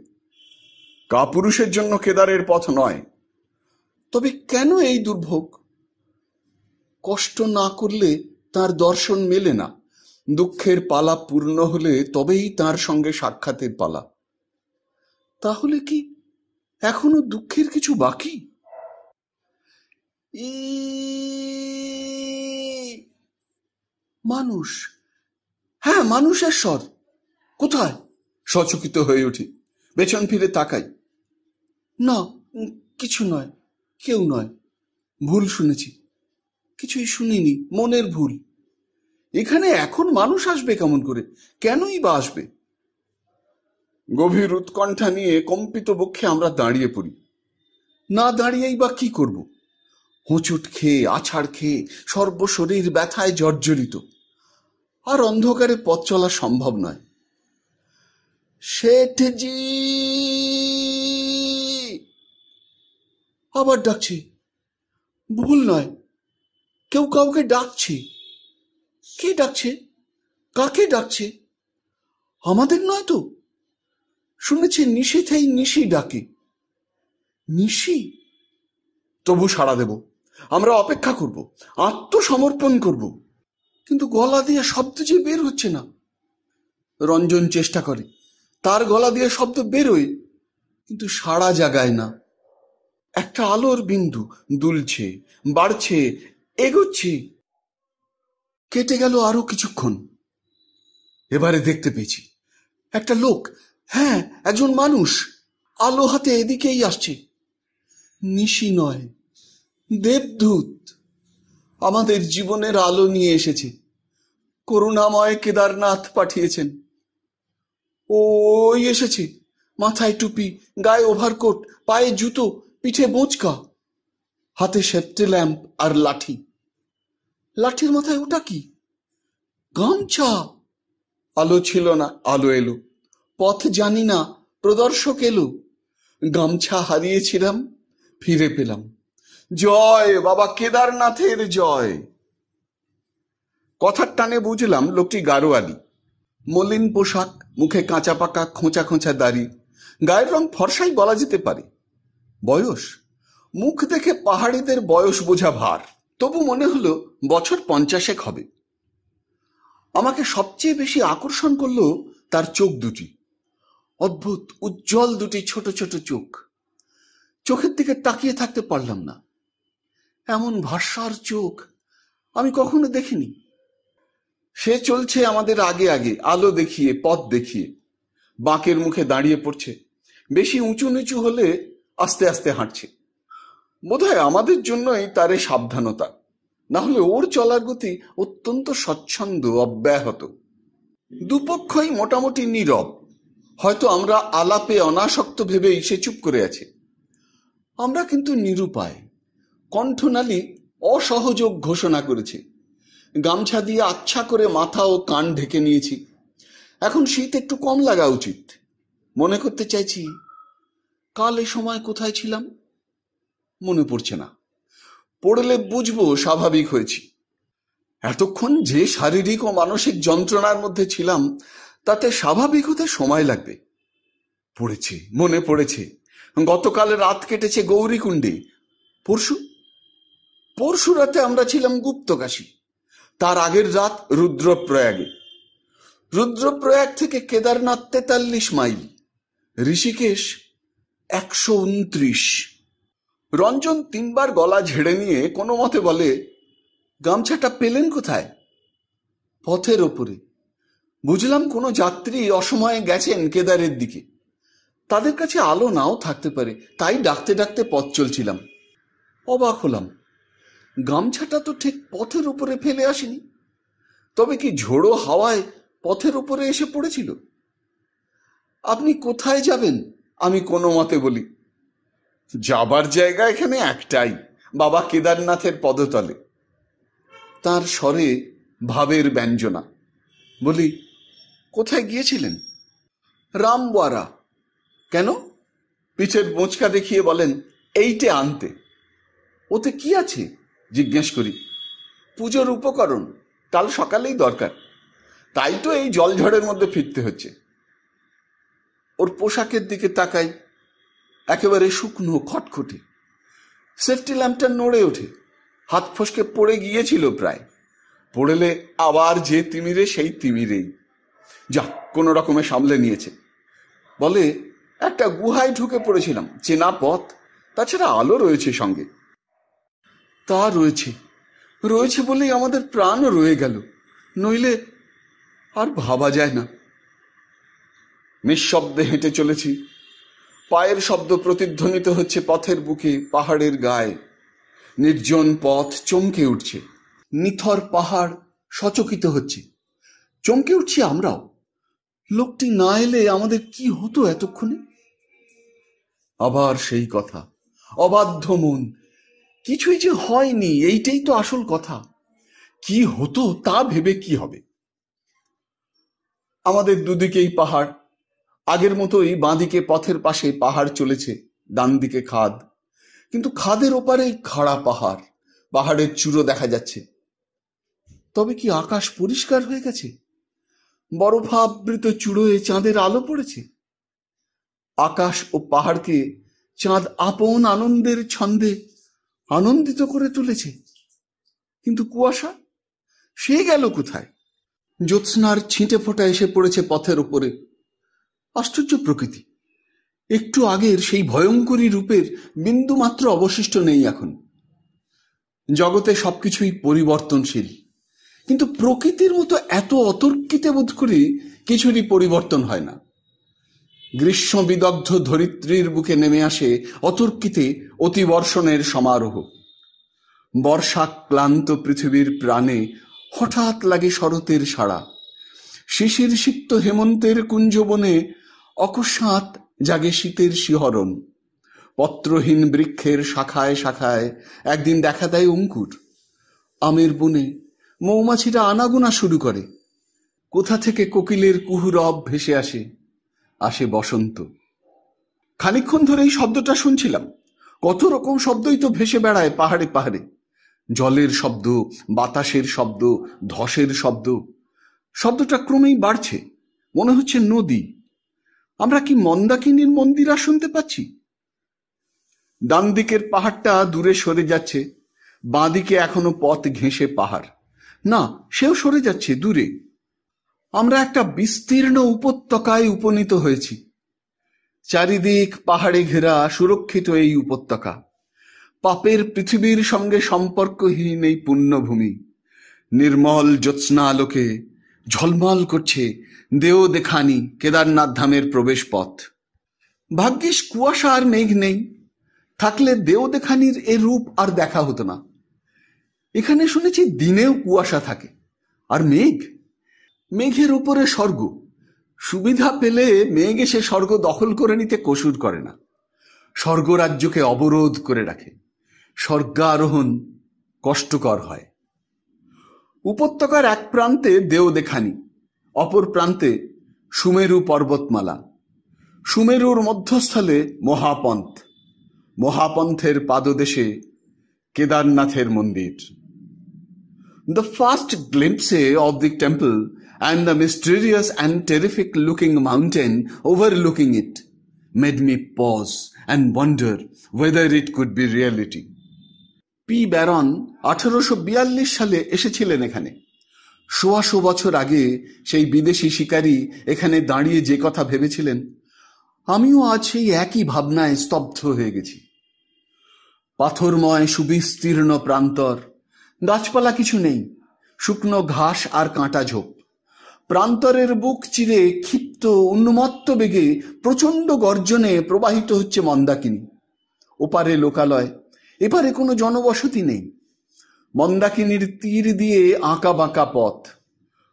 কাপুরুষের জন্য কেদারের পথ নয়। তবে কেন এই দুর্ভোগ? কষ্ট না করলে তার দর্শন মেলে না। দুঃখের পালা পূর্ণ হলে তবেই তার সঙ্গে সাক্ষাতের পালা। তাহলে কি এখনো দুঃখের কিছু বাকি? ই মানুষ, হ্যাঁ মানুষের স্বর। কোথায়? সচকিত হয়ে উঠি, পেছন ফিরে তাকাই। না, কিছু নয়, কেউ নয়, ভুল শুনেছি। কিছুই শুনিনি, মনের ভুল। এখানে এখন মানুষ আসবে কেমন করে? কেনই বা আসবে? গভীর উৎকণ্ঠা নিয়ে কম্পিত বক্ষে আমরা দাঁড়িয়ে পড়ি। না দাঁড়িয়েই বা কি করব? হোঁচট খেয়ে, আছাড় খেয়ে সর্বশরীর ব্যথায় জর্জরিত। আর অন্ধকারে পথ চলা সম্ভব নয়। শেঠজি! আবার ডাকছে। ভুল নয়, কেউ কাউকে ডাকছে। কে ডাকছে? কাকে ডাকছে? আমাদের নয় তো? শুনেছি নিশীথেই নিশি ডাকে। নিশি? তবু সাড়া দেব, আমরা অপেক্ষা করব, আত্মসমর্পণ করব। কিন্তু গলা দিয়ে শব্দ যে বের হচ্ছে না। রঞ্জন চেষ্টা করে, তার গলা দিয়ে শব্দ বেরোয়, কিন্তু সাড়া জাগায় না। একটা আলোর বিন্দু দুলছে, বাড়ছে, এগোচ্ছে। কেটে গেল আরো কিছুক্ষণ। এবারে দেখতে পেয়েছি একটা লোক, হ্যাঁ একজন মানুষ, আলো হাতে এদিকেই আসছে। নিশি নয়, দেবদূত আমাদের জীবনের আলো নিয়ে এসেছে। করুণাময় কেদারনাথ পাঠিয়েছেন। ওই এসেছে, মাথায় টুপি, গায়ে ওভারকোট, পায়ে জুতো, পিঠে বোঁচকা, হাতে সেফটি ল্যাম্প আর লাঠি। লাঠির মাথায় ওটা কি? গামছা। আলো ছিল না, আলো এলো। পথ জানি না, প্রদর্শক এলো। গামছা হারিয়েছিলাম, ফিরে পেলাম। জয় বাবা কেদারনাথের জয়। কথার টানে বুঝলাম লোকটি গারোয়ালি। মলিন পোশাক, মুখে কাঁচা পাকা খোঁচা খোঁচা দাড়ি, গায়ের রং ফর্সাই বলা যেতে পারে। বয়স, মুখ দেখে পাহাড়িদের বয়স বোঝা ভার, তবু মনে হলো বছর 50 হবে। আমাকে সবচেয়ে বেশি আকর্ষণ করলো তার চোখ দুটি। অদ্ভুত উজ্জ্বল দুটি ছোট ছোট চোখ। চোখের দিকে তাকিয়ে থাকতে পারলাম না। এমন ভাস্বর চোখ আমি কখনো দেখিনি। সে চলছে আমাদের আগে আগে, আলো দেখিয়ে, পথ দেখিয়ে। বাঁকের মুখে দাঁড়িয়ে পড়ছে, বেশি উঁচু নিচু হলে আস্তে আস্তে হাঁটছে। বোধহয় আমাদের জন্যই তার এই সাবধানতা, না হলে ওর চলার গতি অত্যন্ত স্বচ্ছন্দ, অব্যাহত। দুপক্ষই মোটামুটি নীরব। হয়তো আমরা আলাপে অনাসক্ত ভেবেই সে চুপ করে আছে। আমরা কিন্তু নিরুপায়। কণ্ঠনালী অসহযোগ ঘোষণা করেছে। গামছা দিয়ে আচ্ছা করে মাথা ও কান ঢেকে নিয়েছি। এখন শীত একটু কম লাগা উচিত। মনে করতে চাইছি, কাল এ সময় কোথায় ছিলাম? মনে পড়ছে না। পড়লে বুঝবো স্বাভাবিক হয়েছি। এতক্ষণ যে শারীরিক ও মানসিক যন্ত্রণার মধ্যে ছিলাম, তাতে স্বাভাবিক হতে সময় লাগবে। পড়েছে, মনে পড়েছে। গতকাল রাত কেটেছে গৌরীকুণ্ডে। পরশু রাতে আমরা ছিলাম গুপ্তকাশী। তার আগের রাত রুদ্রপ্রয়াগে। রুদ্রপ্রয়াগ থেকে কেদারনাথ 43 মাইল, ঋষিকেশ 129। রঞ্জন 3 বার গলা ঝেড়ে নিয়ে কোনো মতে বলে, গামছাটা পেলেন কোথায়? পথের ওপরে। বুঝলাম কোনো যাত্রী অসময়ে গেছেন কেদারের দিকে। তাদের কাছে আলো নাও থাকতে পারে, তাই ডাকতে ডাকতে পথ চলছিলাম। অবাক হলাম, গামছাটা তো ঠিক পথের উপরে ফেলে আসেনি। তবে কি ঝোড়ো হাওয়ায় পথের উপরে এসে পড়েছিল? আপনি কোথায় যাবেন? আমি কোনো মতে বলি। যাবার জায়গা এখানে একটাই, বাবা কেদারনাথের পদতলে। তার স্বরে ভাবের ব্যঞ্জনা। বলি, কোথায় গিয়েছিলেন? রামওয়ারা। কেন? পিঠের বোঁচকা দেখিয়ে বলেন, এইটে আনতে। ওতে কি আছে? জিজ্ঞেস করি। পুজোর উপকরণ, কাল সকালেই দরকার। তাই তো এই জলঝড়ের মধ্যে ফিরতে হচ্ছে। ওর পোশাকের দিকে তাকাই, একেবারে শুকনো, খটখটে। সেফটি ল্যাম্পটা নড়ে ওঠে। হাত ফসকে পড়ে গিয়েছিল প্রায়। পড়লে আবার যে তিমিরে সেই তিমিরেই। যা, কোনো রকমে সামলে নিয়েছে। বলে, একটা গুহায় ঢুকে পড়েছিলাম, চেনা পথ, তাছাড়া আলো রয়েছে সঙ্গে। তা রয়েছে, রয়েছে বলেই আমাদের প্রাণও রয়ে গেল, নইলে আর ভাবা যায় না। নিঃশব্দে হেঁটে চলেছি, পায়ের শব্দ প্রতিধ্বনিত হচ্ছে পথের বুকে, পাহাড়ের গায়ে। নির্জন পথ চমকে উঠছে, নিথর পাহাড় সচকিত হচ্ছে, চমকে উঠছি আমরাও। লোকটি না এলে আমাদের কি হতো এতক্ষণে? আবার সেই কথা, অবাধ্য মন, কিছুই যে হয়নি, এইটাই তো আসল কথা। কি হতো তা ভেবে কি হবে? আমাদের দুদিকেই পাহাড়, আগের মতোই বাঁদিকে পথের পাশে পাহাড় চলেছে, ডান দিকে খাদ, কিন্তু খাদের ওপারেই খাড়া পাহাড়, পাহাড়ের চূড়ো দেখা যাচ্ছে। তবে কি আকাশ পরিষ্কার হয়ে গেছে? বরফাবৃত চূড়োয় চাঁদের আলো পড়েছে। আকাশ ও পাহাড়কে চাঁদ আপন আনন্দের ছন্দে আনন্দিত করে তুলেছে। কিন্তু কুয়াশা, সে গেল কোথায়? জ্যোৎস্নার ছিটে ফোঁটা এসে পড়েছে পথের উপরে। আশ্চর্য প্রকৃতি, একটু আগের সেই ভয়ঙ্করী রূপের বিন্দু মাত্র অবশিষ্ট নেই এখন। জগতে সবকিছুই পরিবর্তনশীল, কিন্তু প্রকৃতির মতো এত অতর্কিতে বোধ করি কিছুরই পরিবর্তন হয় না। গ্রীষ্ম বিদগ্ধ ধরিত্রীর বুকে নেমে আসে অতর্কিতে অতিবর্ষণের সমারোহ। বর্ষা ক্লান্ত পৃথিবীর প্রাণে হঠাৎ লাগে শরতের সাড়া। শিশির সিক্ত হেমন্তের কুঞ্জবনে অকস্মাৎ জাগে শীতের শিহরণ। পত্রহীন বৃক্ষের শাখায় শাখায় একদিন দেখা দেয় অঙ্কুর। আমের বনে মৌমাছিরা আনাগোনা শুরু করে। কোথা থেকে কোকিলের কুহুরব ভেসে আসে, আসে বসন্ত। খানিকক্ষণ ধরে এই শব্দটা শুনছিলাম। কত রকম শব্দই তো ভেসে বেড়ায় পাহাড়ে পাহাড়ে। জলের শব্দ, বাতাসের শব্দ, ধসের শব্দ। শব্দটা ক্রমেই বাড়ছে, মনে হচ্ছে নদী। আমরা কি মন্দাকিনীর মন্দিরা শুনতে পাচ্ছি? ডান দিকের পাহাড়টা দূরে সরে যাচ্ছে, বাঁ দিকে এখনো পথ ঘেঁষে পাহাড়। না, সেও সরে যাচ্ছে দূরে। আমরা একটা বিস্তীর্ণ উপত্যকায় উপনীত হয়েছি। চারিদিক পাহাড়ে ঘেরা সুরক্ষিত এই উপত্যকা। পাপের পৃথিবীর সঙ্গে সম্পর্কহীন এই পুণ্যভূমি। নির্মল জ্যোৎস্না আলোকে ঝলমল করছে দেও দেখানি কেদারনাথ ধামের প্রবেশ পথ। ভাগ্যিস কুয়াশা আর মেঘ নেই, থাকলে দেও দেখানির এ রূপ আর দেখা হতো না। এখানে শুনেছি দিনেও কুয়াশা থাকে, আর মেঘ, মেঘের উপরে স্বর্গ। সুবিধা পেলে মেঘ এসে স্বর্গ দখল করে নিতে কসুর করে না, স্বর্গরাজ্যকে অবরোধ করে রাখে। স্বর্গারোহণ কষ্টকর হয়। উপত্যকার এক প্রান্তে দেও দেখানি, অপর প্রান্তে সুমেরু পর্বতমালা। সুমেরুর মধ্যস্থলে মহাপন্থ, মহাপন্থের পাদদেশে কেদারনাথের মন্দির। The first glimpse of the temple and the mysterious and terrific looking mountain overlooking it made me pause and wonder whether it could be reality. P Baron 1842 সালে এসেছিলেন এখানে। 100 বছর আগে সেই বিদেশি শিকারী এখানে দাঁড়িয়ে যে কথা ভেবেছিলেন, আমিও আজ সেই একই ভাবনায় স্তব্ধ হয়ে গেছি। পাথরময় সুবিস্তীর্ণ প্রান্তর, গাছপালা কিছু নেই, শুকনো ঘাস আর কাঁটা ঝোপ। প্রান্তরের বুক চিরে ক্ষিপ্ত উন্মত্ত বেগে প্রচণ্ড গর্জনে প্রবাহিত হচ্ছে মন্দাকিনী। ওপারে লোকালয়, এপারে কোনো জনবসতি নেই। মন্দাকিনীর তীর দিয়ে আঁকা বাঁকা পথ,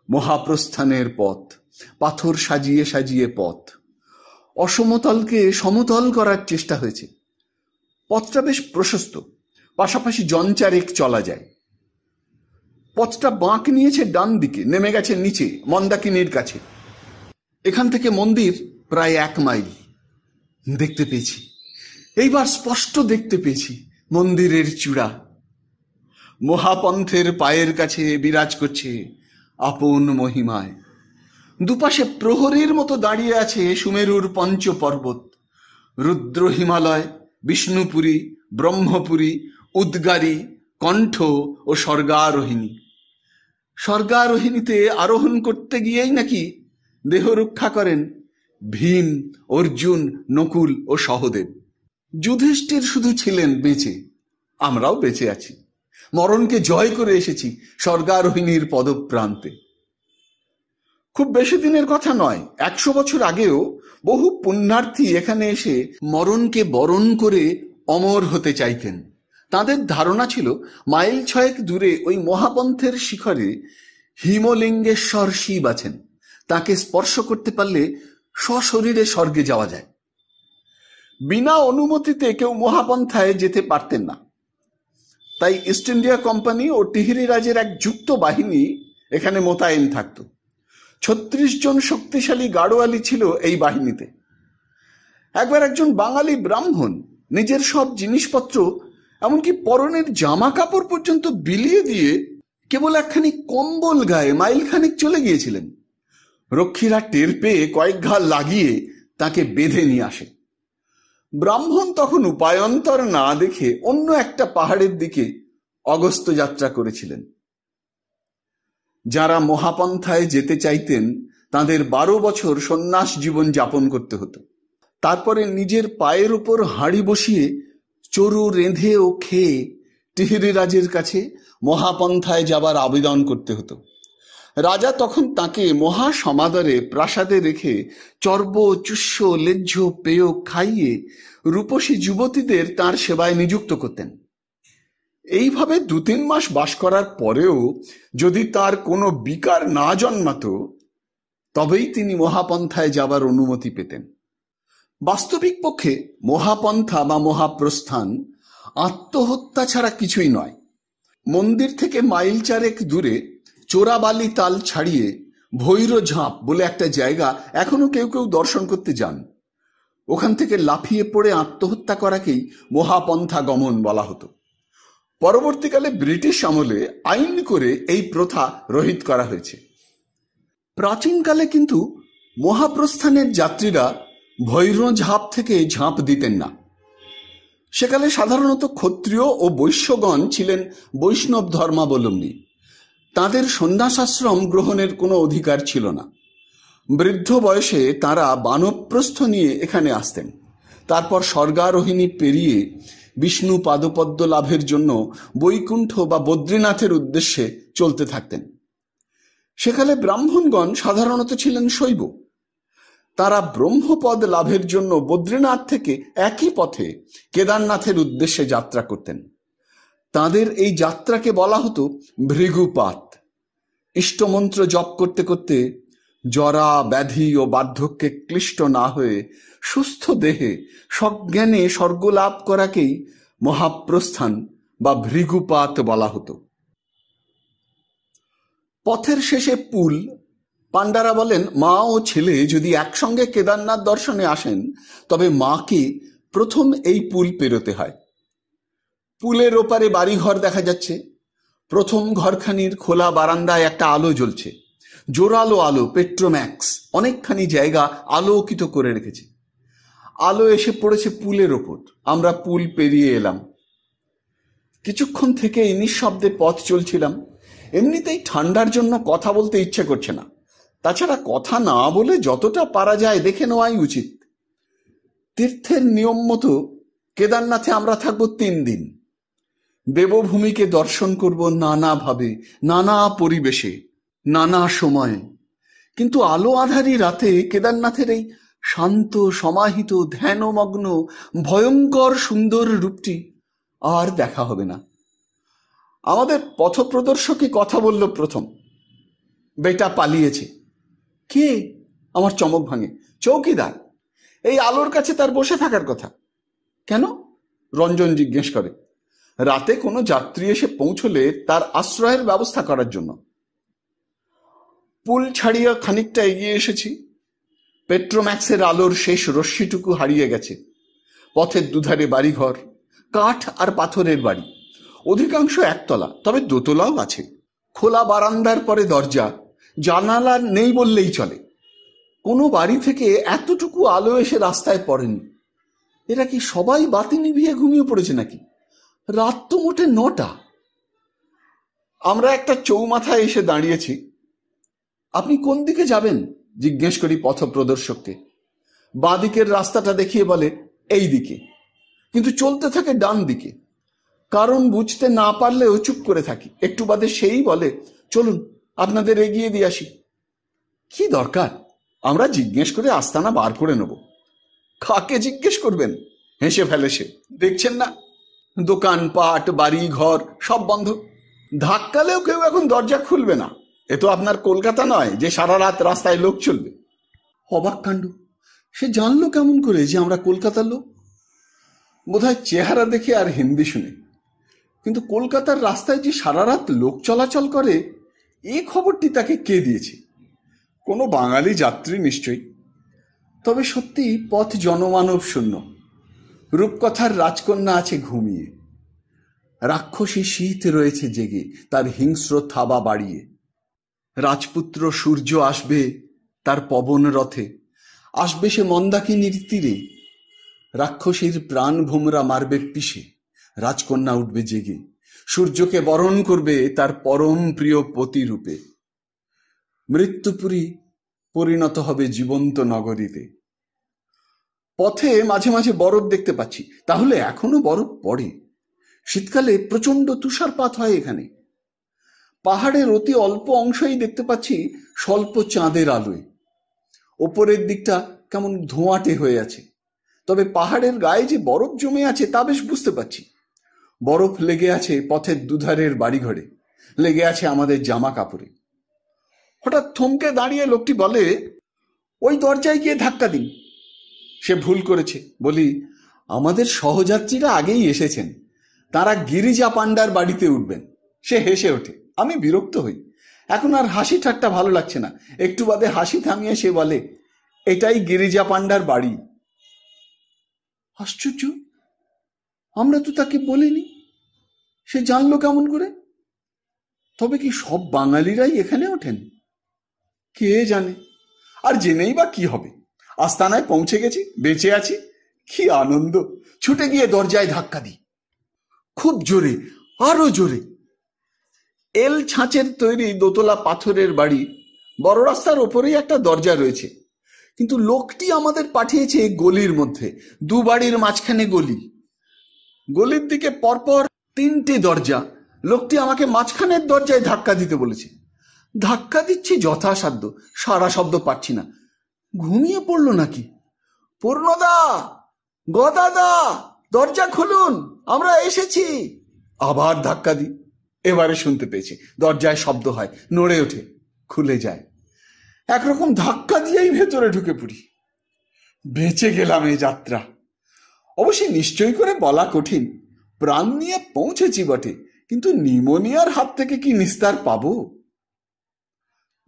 মহাপ্রস্থানের পথ, পাথর সাজিয়ে সাজিয়ে পথ। অসমতলকে সমতল করার চেষ্টা হয়েছে। পথটা বেশ প্রশস্ত, পাশাপাশি জনচারেক চলা যায়। পথটা বাঁক নিয়েছে ডান দিকে, নেমে গেছে নিচে মন্দাকিনীর কাছে। এখান থেকে মন্দির প্রায় 1 মাইল। দেখতে পেয়েছি, এইবার স্পষ্ট দেখতে পেয়েছি মন্দিরের চূড়া। মহাপন্থের পায়ের কাছে বিরাজ করছে আপন মহিমায়। দুপাশে প্রহরীর মতো দাঁড়িয়ে আছে সুমেরুর পঞ্চপর্বত, রুদ্র হিমালয়, বিষ্ণুপুরী, ব্রহ্মপুরী, উদ্গারী, কণ্ঠ ও স্বর্গারোহিণী। স্বর্গারোহিণীতে আরোহণ করতে গিয়েই নাকি দেহ রক্ষা করেন ভীম, অর্জুন, নকুল ও সহদেব। যুধিষ্ঠির শুধু ছিলেন বেঁচে, আমরাও বেঁচে আছি, মরণকে জয় করে এসেছি স্বর্গারোহিণীর পদপ্রান্তে। খুব বেশি দিনের কথা নয়, 100 বছর আগেও বহু পুণ্যার্থী এখানে এসে মরণকে বরণ করে অমর হতে চাইতেন। তাদের ধারণা ছিল মাইল 6 দূরে ওই মহাপন্থের শিখরে হিমলিঙ্গেশ্বর শিব আছেন, তাকে স্পর্শ করতে পারলে সশরীরে স্বর্গে যাওয়া যায়। বিনা অনুমতিতে কেউ মহাপন্থায় যেতে পারতেন না। তাই ইস্ট ইন্ডিয়া কোম্পানি ও টিহিরি রাজের এক যুক্ত বাহিনী এখানে মোতায়েন থাকত। 36 জন শক্তিশালী গাড়োয়ালি ছিল এই বাহিনীতে। একবার একজন বাঙালি ব্রাহ্মণ নিজের সব জিনিসপত্র, এমনকি পরনের জামা কাপড় পর্যন্ত বিলিয়ে দিয়ে কেবল একখানি কম্বল গায়ে মাইলখানেক চলে গিয়েছিলেন। রক্ষীরা টের পেয়ে কয়েক ঘা লাগিয়ে তাকে বেঁধে নিয়ে আসে। ব্রাহ্মণ তখন উপায়ন্তর না দেখে অন্য একটা পাহাড়ের দিকে অগস্ত্য যাত্রা করেছিলেন। যারা মহাপন্থায় যেতে চাইতেন তাদের 12 বছর সন্ন্যাস জীবন যাপন করতে হতো। তারপরে নিজের পায়ের উপর হাঁড়ি বসিয়ে চরু রেঁধে ও খেয়ে টিহিরি রাজের কাছে মহাপন্থায় যাবার আবেদন করতে হতো। রাজা তখন তাকে মহা সমাদরে প্রাসাদে রেখে চর্ব, চুষ্য, লেহ্য, পেয় খাইয়ে রূপসী যুবতীদের তার সেবায় নিযুক্ত করতেন। এইভাবে 2-3 মাস বাস করার পরেও যদি তার কোনো বিকার না জন্মাতো, তবেই তিনি মহাপন্থায় যাবার অনুমতি পেতেন। বাস্তবিক পক্ষে মহাপন্থা বা মহাপ্রস্থান আত্মহত্যা ছাড়া কিছুই নয়। মন্দির থেকে মাইল 4 দূরে চোরাবালি তাল ছাড়িয়ে ভৈরঝাঁপ বলে একটা জায়গা এখনো কেউ কেউ দর্শন করতে যান। ওখান থেকে লাফিয়ে পড়ে আত্মহত্যা করাকেই মহাপন্থা গমন বলা হতো। পরবর্তীকালে ব্রিটিশ আমলে আইন করে এই প্রথা রহিত করা হয়েছে। প্রাচীনকালে কিন্তু মহাপ্রস্থানের যাত্রীরা ভৈরঝাঁপ থেকে ঝাঁপ দিতেন না। সেকালে সাধারণত ক্ষত্রিয় ও বৈশ্যগণ ছিলেন বৈষ্ণব ধর্মাবলম্বী। তাদের সন্ন্যাসাশ্রম গ্রহণের কোনো অধিকার ছিল না। বৃদ্ধ বয়সে তারা বানপ্রস্থ নিয়ে এখানে আসতেন। তারপর স্বর্গারোহিণী পেরিয়ে বিষ্ণু পাদপদ্ম লাভের জন্য বৈকুণ্ঠ বা বদ্রীনাথের উদ্দেশ্যে চলতে থাকতেন। সেকালে ব্রাহ্মণগণ সাধারণত ছিলেন শৈব। তারা ব্রহ্মপদ লাভের জন্য বদ্রীনাথ থেকে একই পথে কেদারনাথের উদ্দেশ্যে যাত্রা করতেন। তাদের এই যাত্রাকে বলা হতো ভৃগুপাত। ইষ্টমন্ত্র জপ করতে করতে জরা, ব্যাধি ও বার্ধক্যে ক্লিষ্ট না হয়ে সুস্থ দেহে সজ্ঞানে স্বর্গলাভ করাকেই মহাপ্রস্থান বা ভৃগুপাত বলা হতো। পথের শেষে পুল। পাণ্ডারা বলেন, মা ও ছেলে যদি একসঙ্গে কেদারনাথ দর্শনে আসেন তবে মাকে প্রথম এই পুল পেরোতে হয়। পুলের ওপারে বাড়িঘর দেখা যাচ্ছে। প্রথম ঘরখানির খোলা বারান্দায় একটা আলো জ্বলছে, জোরালো আলো, পেট্রোম্যাক্স। অনেকখানি জায়গা আলোকিত করে রেখেছে। আলো এসে পড়েছে পুলের ওপর। আমরা পুল পেরিয়ে এলাম। কিছুক্ষণ থেকে নিঃশব্দে পথ চলছিলাম। এমনিতেই ঠান্ডার জন্য কথা বলতে ইচ্ছে করছে না। তাছাড়া কথা না বলে যতটা পারা যায় দেখে নেওয়াই উচিত। তীর্থের নিয়ম মতো কেদারনাথে আমরা থাকবো 3 দিন। দেবভূমিকে দর্শন করব নানাভাবে, নানা পরিবেশে, নানা সময়ে। কিন্তু আলো আধারি রাতে কেদারনাথের এই শান্ত, সমাহিত, ধ্যানমগ্ন, ভয়ঙ্কর সুন্দর রূপটি আর দেখা হবে না। আমাদের পথপ্রদর্শকই কথা বলল প্রথম। বেটা পালিয়েছে। কে? আমার চমক ভাঙে। চৌকিদার। এই আলোর কাছে তার বসে থাকার কথা। কেন? রঞ্জন জিজ্ঞেস করে। রাতে কোনো যাত্রী এসে পৌঁছলে তার আশ্রয়ের ব্যবস্থা করার জন্য। পুল ছাড়িয়ে খানিকটা এগিয়ে এসেছি। পেট্রোম্যাক্সের আলোর শেষ রশ্মিটুকু হারিয়ে গেছে। পথের দুধারে বাড়িঘর, কাঠ আর পাথরের বাড়ি। অধিকাংশ একতলা, তবে দোতলাও আছে। খোলা বারান্দার পরে দরজা, জানালা নেই বললেই চলে। কোনো বাড়ি থেকে এতটুকু আলো এসে রাস্তায় পড়েনি। এরা কি সবাই বাতি নিভিয়ে ঘুমিয়ে পড়েছে নাকি? রাত তো মোটে 9টা। আমরা একটা চৌমাথায় এসে দাঁড়িয়েছি। আপনি কোন দিকে যাবেন? জিজ্ঞেস করি পথপ্রদর্শককে। বাঁদিকের রাস্তাটা দেখিয়ে বলে এই দিকে, কিন্তু চলতে থাকে ডান দিকে। কারণ বুঝতে না পারলেও চুপ করে থাকি। একটু বাদে সেই বলে চলুন আপনাদের এগিয়ে দিয়ে আসি। কি দরকার, আমরা জিজ্ঞেস করে আস্তানা বার করে নেব। কাকে জিজ্ঞেস করবেন, হেসে ফেলে সে। দেখছেন না, দোকানপাট, বাড়ি ঘর সব বন্ধ। ধাক্কালেও কেউ এখন দরজা খুলবে না। এ তো আপনার কলকাতা নয় যে সারা রাত রাস্তায় লোক চলবে। অবাক কাণ্ড, সে জানলো কেমন করে যে আমরা কলকাতার লোক? বোধহয় চেহারা দেখে আর হিন্দি শুনে। কিন্তু কলকাতার রাস্তায় যে সারা রাত লোক চলাচল করে, এই খবরটি তাকে কে দিয়েছে? কোনো বাঙালি যাত্রী নিশ্চয়ই। তবে সত্যি পথ জনমানব শূন্য। রূপকথার রাজকন্যা আছে ঘুমিয়ে, রাক্ষসী শীত রয়েছে জেগে তার হিংস্র থাবা বাড়িয়ে। রাজপুত্র সূর্য আসবে তার পবন রথে, আসবে সে মন্দাকিনীর তীরে। রাক্ষসীর প্রাণ ভোমরা মারবে পিষে, রাজকন্যা উঠবে জেগে, সূর্যকে বরণ করবে তার পরম প্রিয় পতি রূপে। মৃত্যুপুরী পরিণত হবে জীবন্ত নগরীতে। পথে মাঝে মাঝে বরফ দেখতে পাচ্ছি, তাহলে এখনো বরফ পড়ে। শীতকালে প্রচন্ড তুষারপাত হয় এখানে। পাহাড়ের অতি অল্প অংশই দেখতে পাচ্ছি স্বল্প চাঁদের আলোয়। ওপরের দিকটা কেমন ধোঁয়াটে হয়ে আছে। তবে পাহাড়ের গায়ে যে বরফ জমে আছে তা বেশ বুঝতে পারছি। বরফ লেগে আছে পথের দুধারের বাড়িঘরে, লেগে আছে আমাদের জামা কাপড়ে। হঠাৎ থমকে দাঁড়িয়ে লোকটি বলে ওই দরজায় গিয়ে ধাক্কা দিন। সে ভুল করেছে। বলি আমাদের সহযাত্রীরা আগেই এসেছেন, তারা গিরিজা পান্ডার বাড়িতে উঠবেন। সে হেসে ওঠে। আমি বিরক্ত হই, এখন আর হাসি ঠাট্টা ভালো লাগছে না। একটু বাদে হাসি থামিয়ে সে বলে এটাই গিরিজা পান্ডার বাড়ি। আশ্চর্য, আমরা তো তাকে বলিনি, সে জানলো কেমন করে? তবে কি সব বাঙালিরাই এখানে ওঠেন? কে জানে। আর জেনেই বা কি হবে, আস্তানায় পৌঁছে গেছি, বেঁচে আছি, কি আনন্দ। ছুটে গিয়ে দরজায় ধাক্কা দিই, খুব জোরে, আরো জোরে। এল ছাঁচের তৈরি দোতলা পাথরের বাড়ি। বড় রাস্তার ওপরেই একটা দরজা রয়েছে, কিন্তু লোকটি আমাদের পাঠিয়েছে গলির মধ্যে। দু বাড়ির মাঝখানে গলি, গলির দিকে পরপর তিনটে দরজা। লোকটি আমাকে মাঝখানের দরজায় ধাক্কা দিতে বলেছে। ধাক্কা দিচ্ছি যথাসাধ্য, সারা শব্দ পাচ্ছি না। ঘুমিয়ে পড়লো নাকি? পূর্ণদা, গদাদা, দরজা খুলুন, আমরা এসেছি। আবার ধাক্কা দিই। এবারে শুনতে পেয়েছে, দরজায় শব্দ হয়, নড়ে ওঠে, খুলে যায়। একরকম ধাক্কা দিয়েই ভেতরে ঢুকে পড়ি। বেঁচে গেলাম এই যাত্রা। অবশ্যই নিশ্চয় করে বলা কঠিন, প্রাণ নিয়ে পৌঁছেছি বটে, কিন্তু নিউমোনিয়ার হাত থেকে কি নিস্তার পাবো?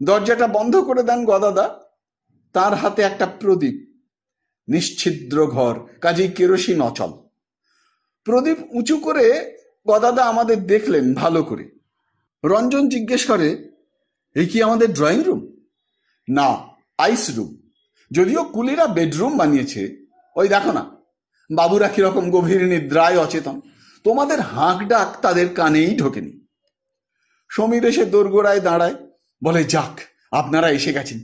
দরজাটা বন্ধ করে দেন গদাদা। তার হাতে একটা প্রদীপ। নিশ্ছিদ্র ঘর, কাজেই কেরোসিন অচল। প্রদীপ উঁচু করে গদাদা আমাদের দেখলেন ভালো করে। রঞ্জন জিজ্ঞেস করে এই কি আমাদের ড্রয়িং রুম? না, আইস রুম। যদিও কুলিরা বেডরুম বানিয়েছে। ওই দেখো না, বাবুরা কিরকম গভীর নিদ্রায় অচেতন, তোমাদের হাঁক ডাক তাদের কানেই ঢোকেনি। সমীর এসে দোরগোড়ায় দাঁড়ায়, বলে যাক আপনারা এসে গেছেন,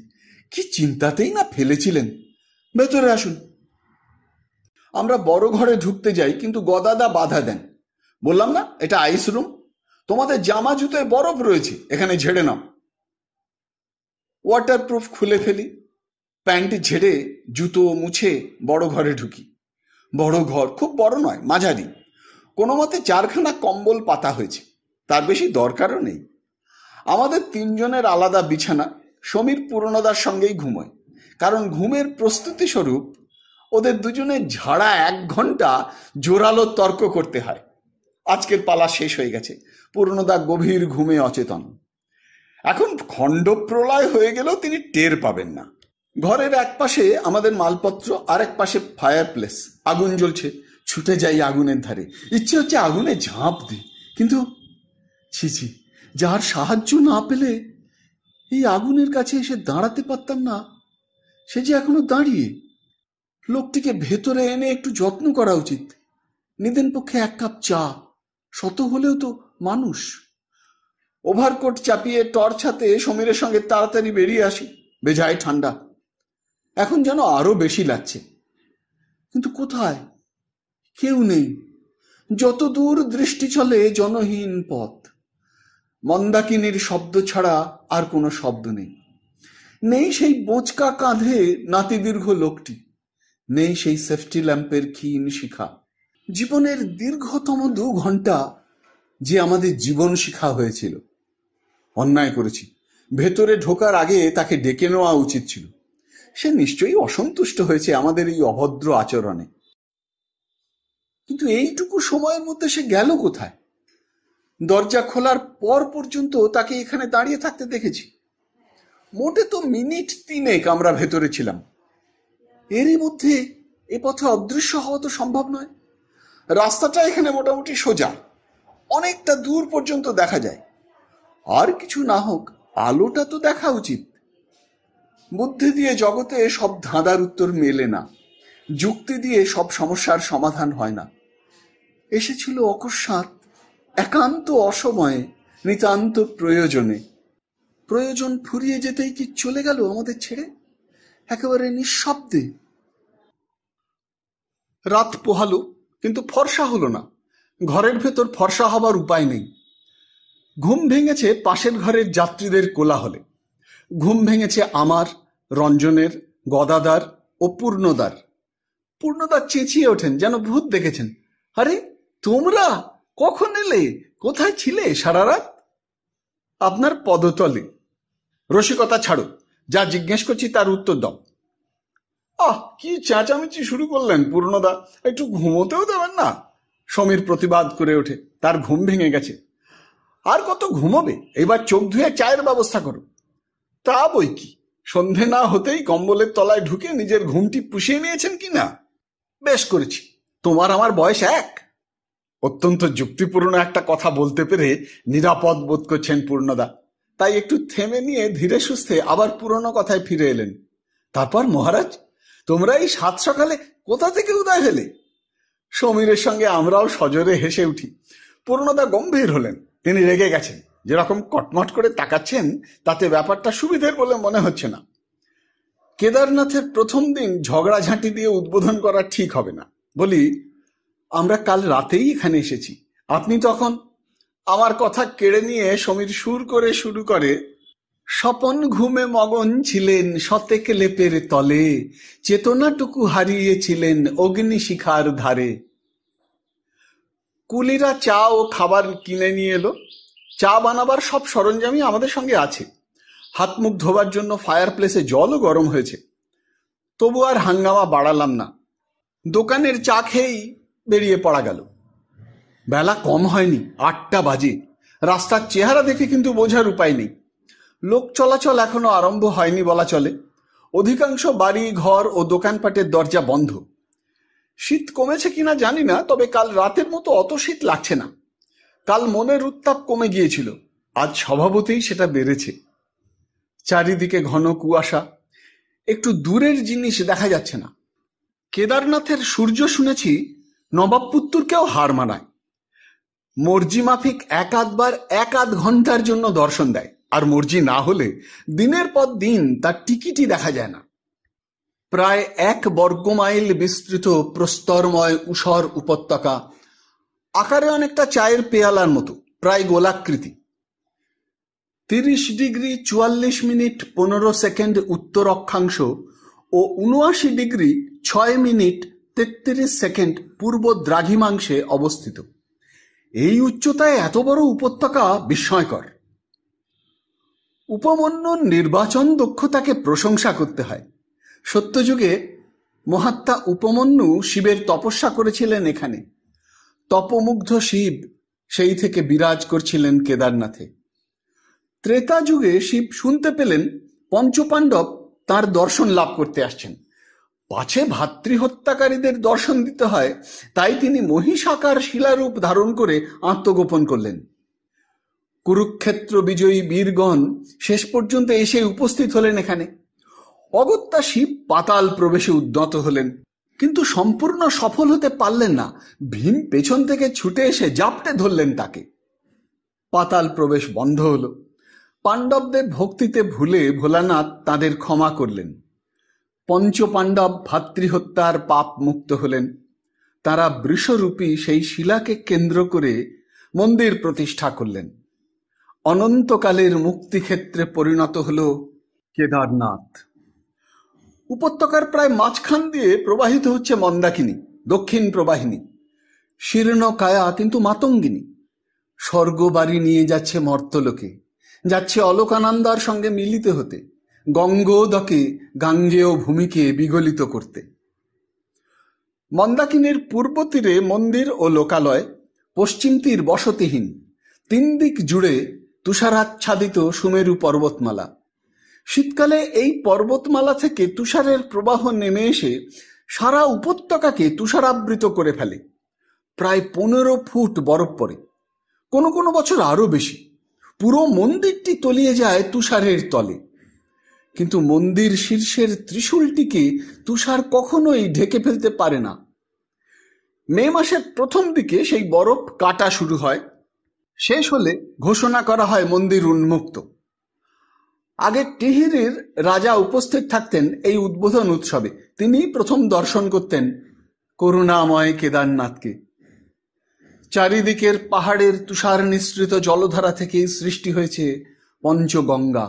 কি চিন্তাতেই না ফেলেছিলেন, ভেতরে আসুন। আমরা বড় ঘরে ঢুকতে যাই, কিন্তু গদাদা বাধা দেন। বললাম না এটা আইস রুম, তোমাদের জামা জুতোয় বরফ রয়েছে, এখানে ঝেড়ে নাও। ওয়াটারপ্রুফ খুলে ফেলি, প্যান্ট ঝেড়ে জুতো মুছে বড় ঘরে ঢুকি। বড় ঘর, খুব বড় নয়, মাঝারি। কোনো মতে 4খানা কম্বল পাতা হয়েছে, তার বেশি দরকারও নেই। আমাদের 3 জনের আলাদা বিছানা। সমীর পূর্ণদার সঙ্গেই ঘুমোয়, কারণ ঘুমের প্রস্তুতি স্বরূপ ওদের দুজনের ঝাড়া 1 ঘন্টা জোরালো তর্ক করতে হয়। আজকের পালা শেষ হয়ে গেছে, পূর্ণদা গভীর ঘুমে অচেতন। এখন খণ্ড প্রলয় হয়ে গেলেও তিনি টের পাবেন না। ঘরের এক পাশে আমাদের মালপত্র, আর এক পাশে ফায়ার প্লেস। আগুন জ্বলছে, ছুটে যাই আগুনের ধারে। ইচ্ছে হচ্ছে আগুনে ঝাঁপ দিই, কিন্তু ছি, যার সাহায্য না পেলে এই আগুনের কাছে এসে দাঁড়াতে পারতাম না, সে যে এখনো দাঁড়িয়ে। লোকটিকে ভেতরে এনে একটু যত্ন করা উচিত। নিদেন পক্ষে 1 কাপ চা, শত হলেও তো মানুষ। ওভারকোট চাপিয়ে টর্চ হাতে সমীরের সঙ্গে তাড়াতাড়ি বেরিয়ে আসি। বেজায় ঠান্ডা। এখন যেন আরো বেশি লাগছে। কিন্তু কোথায়? কেউ নেই। যত দূর দৃষ্টি চলে জনহীন পথ। মন্দাকিনীর শব্দ ছাড়া আর কোনো শব্দ নেই। নেই সেই বোঁচকা কাঁধে নাতিদীর্ঘ লোকটি, নেই সেই সেফটি ল্যাম্পের ক্ষীণ শিখা। জীবনের দীর্ঘতম 2 ঘন্টা যে আমাদের জীবন শিখা হয়েছিল। অন্যায় করেছি। ভেতরে ঢোকার আগে তাকে ডেকে নেওয়া উচিত ছিল। সে নিশ্চয়ই অসন্তুষ্ট হয়েছে আমাদের এই অভদ্র আচরণে। কিন্তু এইটুকু সময়ের মধ্যে সে গেল কোথায়? দরজা খোলার পর পর্যন্ত তাকে এখানে দাঁড়িয়ে থাকতে দেখেছি। মোটে তো মিনিট 3 আমরা ভেতরে ছিলাম। এরই মধ্যে এ পথে অদৃশ্য হওয়া তো সম্ভব নয়। রাস্তাটা এখানে মোটামুটি সোজা, অনেকটা দূর পর্যন্ত দেখা যায়। আর কিছু না হোক, আলোটা তো দেখা উচিত। বুদ্ধি দিয়ে জগতে সব ধাঁধার উত্তর মেলে না, যুক্তি দিয়ে সব সমস্যার সমাধান হয় না। এসেছিল অকস্মাৎ, একান্ত অসময়ে, নিতান্ত প্রয়োজনে। প্রয়োজন ফুরিয়ে যেতেই কি চলে গেল আমাদের ছেড়ে, একেবারে নিঃশব্দে। রাত পোহালো, কিন্তু ফর্সা হলো না। ঘরের ভেতর ফর্সা হবার উপায় নেই। ঘুম ভেঙেছে পাশের ঘরের যাত্রীদের কোলাহলে। ঘুম ভেঙেছে আমার, রঞ্জনের, গদাদার ও পূর্ণদার। পূর্ণদার চেঁচিয়ে ওঠেন, যেন ভূত দেখেছেন। আরে তোমরা কখন এলে? কোথায় ছিলে সারা রাত? আপনার পদতলে। রসিকতা ছাড়ো, যা জিজ্ঞেস করছি তার উত্তর দাও। কি চেঁচামেচি শুরু করলেন পূর্ণদা, একটু ঘুমোতেও দেবেন না? সমীর প্রতিবাদ করে ওঠে, তার ঘুম ভেঙে গেছে। আর কত ঘুমোবে? এবার চোখ ধুয়ে চায়ের ব্যবস্থা করো। তা বই কি, সন্ধে না হতেই কম্বলের তলায় ঢুকে নিজের ঘুমটি পুষিয়ে নিয়েছেন কি না? বেশ করেছি। তোমার আমার বয়স এক। অত্যন্ত যুক্তিপূর্ণ একটা কথা বলতে পেরে নিরাপদ বোধ করছেন পূর্ণদা। তাই একটু থেমে নিয়ে ধীরে সুস্থে আবার পুরনো কথায় ফিরে এলেন। তারপর মহারাজ, তোমরা এই 7 সকালে কোথা থেকে উদয় হলে? সমীরের সঙ্গে আমরাও সজোরে হেসে উঠি। পূর্ণদা গম্ভীর হলেন। তিনি রেগে গেছেন। যেরকম কটমট করে তাকাচ্ছেন তাতে ব্যাপারটা সুবিধের বলে মনে হচ্ছে না। কেদারনাথের প্রথম দিন ঝগড়াঝাঁটি দিয়ে উদ্বোধন করা ঠিক হবে না। বলি, আমরা কাল রাতেই এখানে এসেছি। আপনি তখন... আমার কথা কেড়ে নিয়ে সমীর সুর করে শুরু করে, স্বপন ঘুমে মগন ছিলেন শতেক লেপের তলে, চেতনাটুকু হারিয়েছিলেন অগ্নিশিখার ধারে। কুলিরা চা ও খাবার কিনে নিয়ে এলো। চা বানাবার সব সরঞ্জামই আমাদের সঙ্গে আছে। হাত মুখ ধোবার জন্য ফায়ার প্লেসে জলও গরম হয়েছে। তবু আর হাঙ্গামা বাড়ালাম না। দোকানের চা খেয়েই বেরিয়ে পড়া গেল। বেলা কম হয়নি, 8টা বাজে। রাস্তার চেহারা দেখে কিন্তু বোঝার উপায় নেই। লোক চলাচল এখনো আরম্ভ হয়নি বলা চলে। অধিকাংশ বাড়ি, ঘর ও দোকানপাটের দরজা বন্ধ। শীত কমেছে কিনা জানি না, তবে কাল রাতের মতো অত শীত লাগছে না। কাল মনের উত্তাপ কমে গিয়েছিল, আজ স্বভাবতেই সেটা বেড়েছে। চারিদিকে ঘন কুয়াশা, একটু দূরের জিনিস দেখা যাচ্ছে না। কেদারনাথের সূর্য শুনেছি নবাবপুত্তুরকেও হার মানায়। মর্জি মাফিক 1-8 1-8 ঘন্টার জন্য দর্শন দেয়, আর মর্জি না হলে দিনের পর দিন তার টিকিটই দেখা যায় না। প্রায় 1 বর্গমাইল বিস্তৃত প্রস্তরময় ঊষর উপত্যকা, আকারে অনেকটা চায়ের পেয়ালার মতো, প্রায় গোলাকৃতি। 30 ডিগ্রি 44 মিনিট 15 সেকেন্ড উত্তর অক্ষাংশ ও 79 ডিগ্রি 6 মিনিট 33 সেকেন্ড পূর্ব দ্রাঘিমাংশে অবস্থিত। এই উচ্চতায় এত বড় উপত্যকা বিস্ময়কর। উপমন্যুর নির্বাচন দক্ষতাকে প্রশংসা করতে হয়। সত্যযুগে মহাত্মা উপমন্যু শিবের তপস্যা করেছিলেন এখানে। তপমুগ্ধ শিব সেই থেকে বিরাজ করছিলেন কেদারনাথে। ত্রেতা যুগে শিব শুনতে পেলেন পঞ্চপাণ্ডব তার দর্শন লাভ করতে আসছেন। পাছে ভাতৃহত্যাকারীদের দর্শন দিতে হয়, তাই তিনি মহিষাকার শিলারূপ ধারণ করে আত্মগোপন করলেন। কুরুক্ষেত্র বিজয়ী বীরগণ শেষ পর্যন্ত এসে উপস্থিত হলেন এখানে। অগত্যা শিব পাতাল প্রবেশে উদ্যত হলেন, কিন্তু সম্পূর্ণ সফল হতে পারলেন না। ভীম পেছন থেকে ছুটে এসে জাপটে ধরলেন তাকে। পাতাল প্রবেশ বন্ধ হলো। পাণ্ডবদের ভক্তিতে ভুলে ভোলানাথ তাদের ক্ষমা করলেন। পঞ্চপাণ্ডব ভাতৃহত্যার পাপ মুক্ত হলেন। তারা বৃষরূপী সেই শিলাকে কেন্দ্র করে মন্দির প্রতিষ্ঠা করলেন। অনন্তকালের মুক্তিক্ষেত্রে পরিণত হল কেদারনাথ। উপত্যকার প্রায় মাঝখান দিয়ে প্রবাহিত হচ্ছে মন্দাকিনী, দক্ষিণ প্রবাহিনী, শীর্ণকায়া কিন্তু মাতঙ্গিনী। স্বর্গবাড়ি নিয়ে যাচ্ছে মর্তলোকে, যাচ্ছে অলোকানন্দার সঙ্গে মিলিত হতে, গঙ্গোদকে গাঙ্গেয় ভূমিকে বিগলিত করতে। মন্দাকিনীর পূর্ব তীরে মন্দির ও লোকালয়, পশ্চিম তীর বসতিহীন, 3 দিক জুড়ে তুষারাচ্ছাদিত সুমেরু পর্বতমালা। শীতকালে এই পর্বতমালা থেকে তুষারের প্রবাহ নেমে এসে সারা উপত্যকাকে তুষারাবৃত করে ফেলে। প্রায় 15 ফুট বরফ পড়ে, কোনো কোনো বছর আরো বেশি। পুরো মন্দিরটি তলিয়ে যায় তুষারের তলে। কিন্তু মন্দির শীর্ষের ত্রিশূলটিকে তুষার কখনোই ঢেকে ফেলতে পারে না। মে মাসের প্রথম দিকে সেই বরফ কাটা শুরু হয়, শেষ হলে ঘোষণা করা হয় মন্দির উন্মুক্ত। আগে টিহিরির রাজা উপস্থিত থাকতেন এই উদ্বোধন উৎসবে। তিনি প্রথম দর্শন করতেন করুণাময় কেদারনাথকে। চারিদিকের পাহাড়ের তুষার নিঃসৃত জলধারা থেকেই সৃষ্টি হয়েছে পঞ্চগঙ্গা,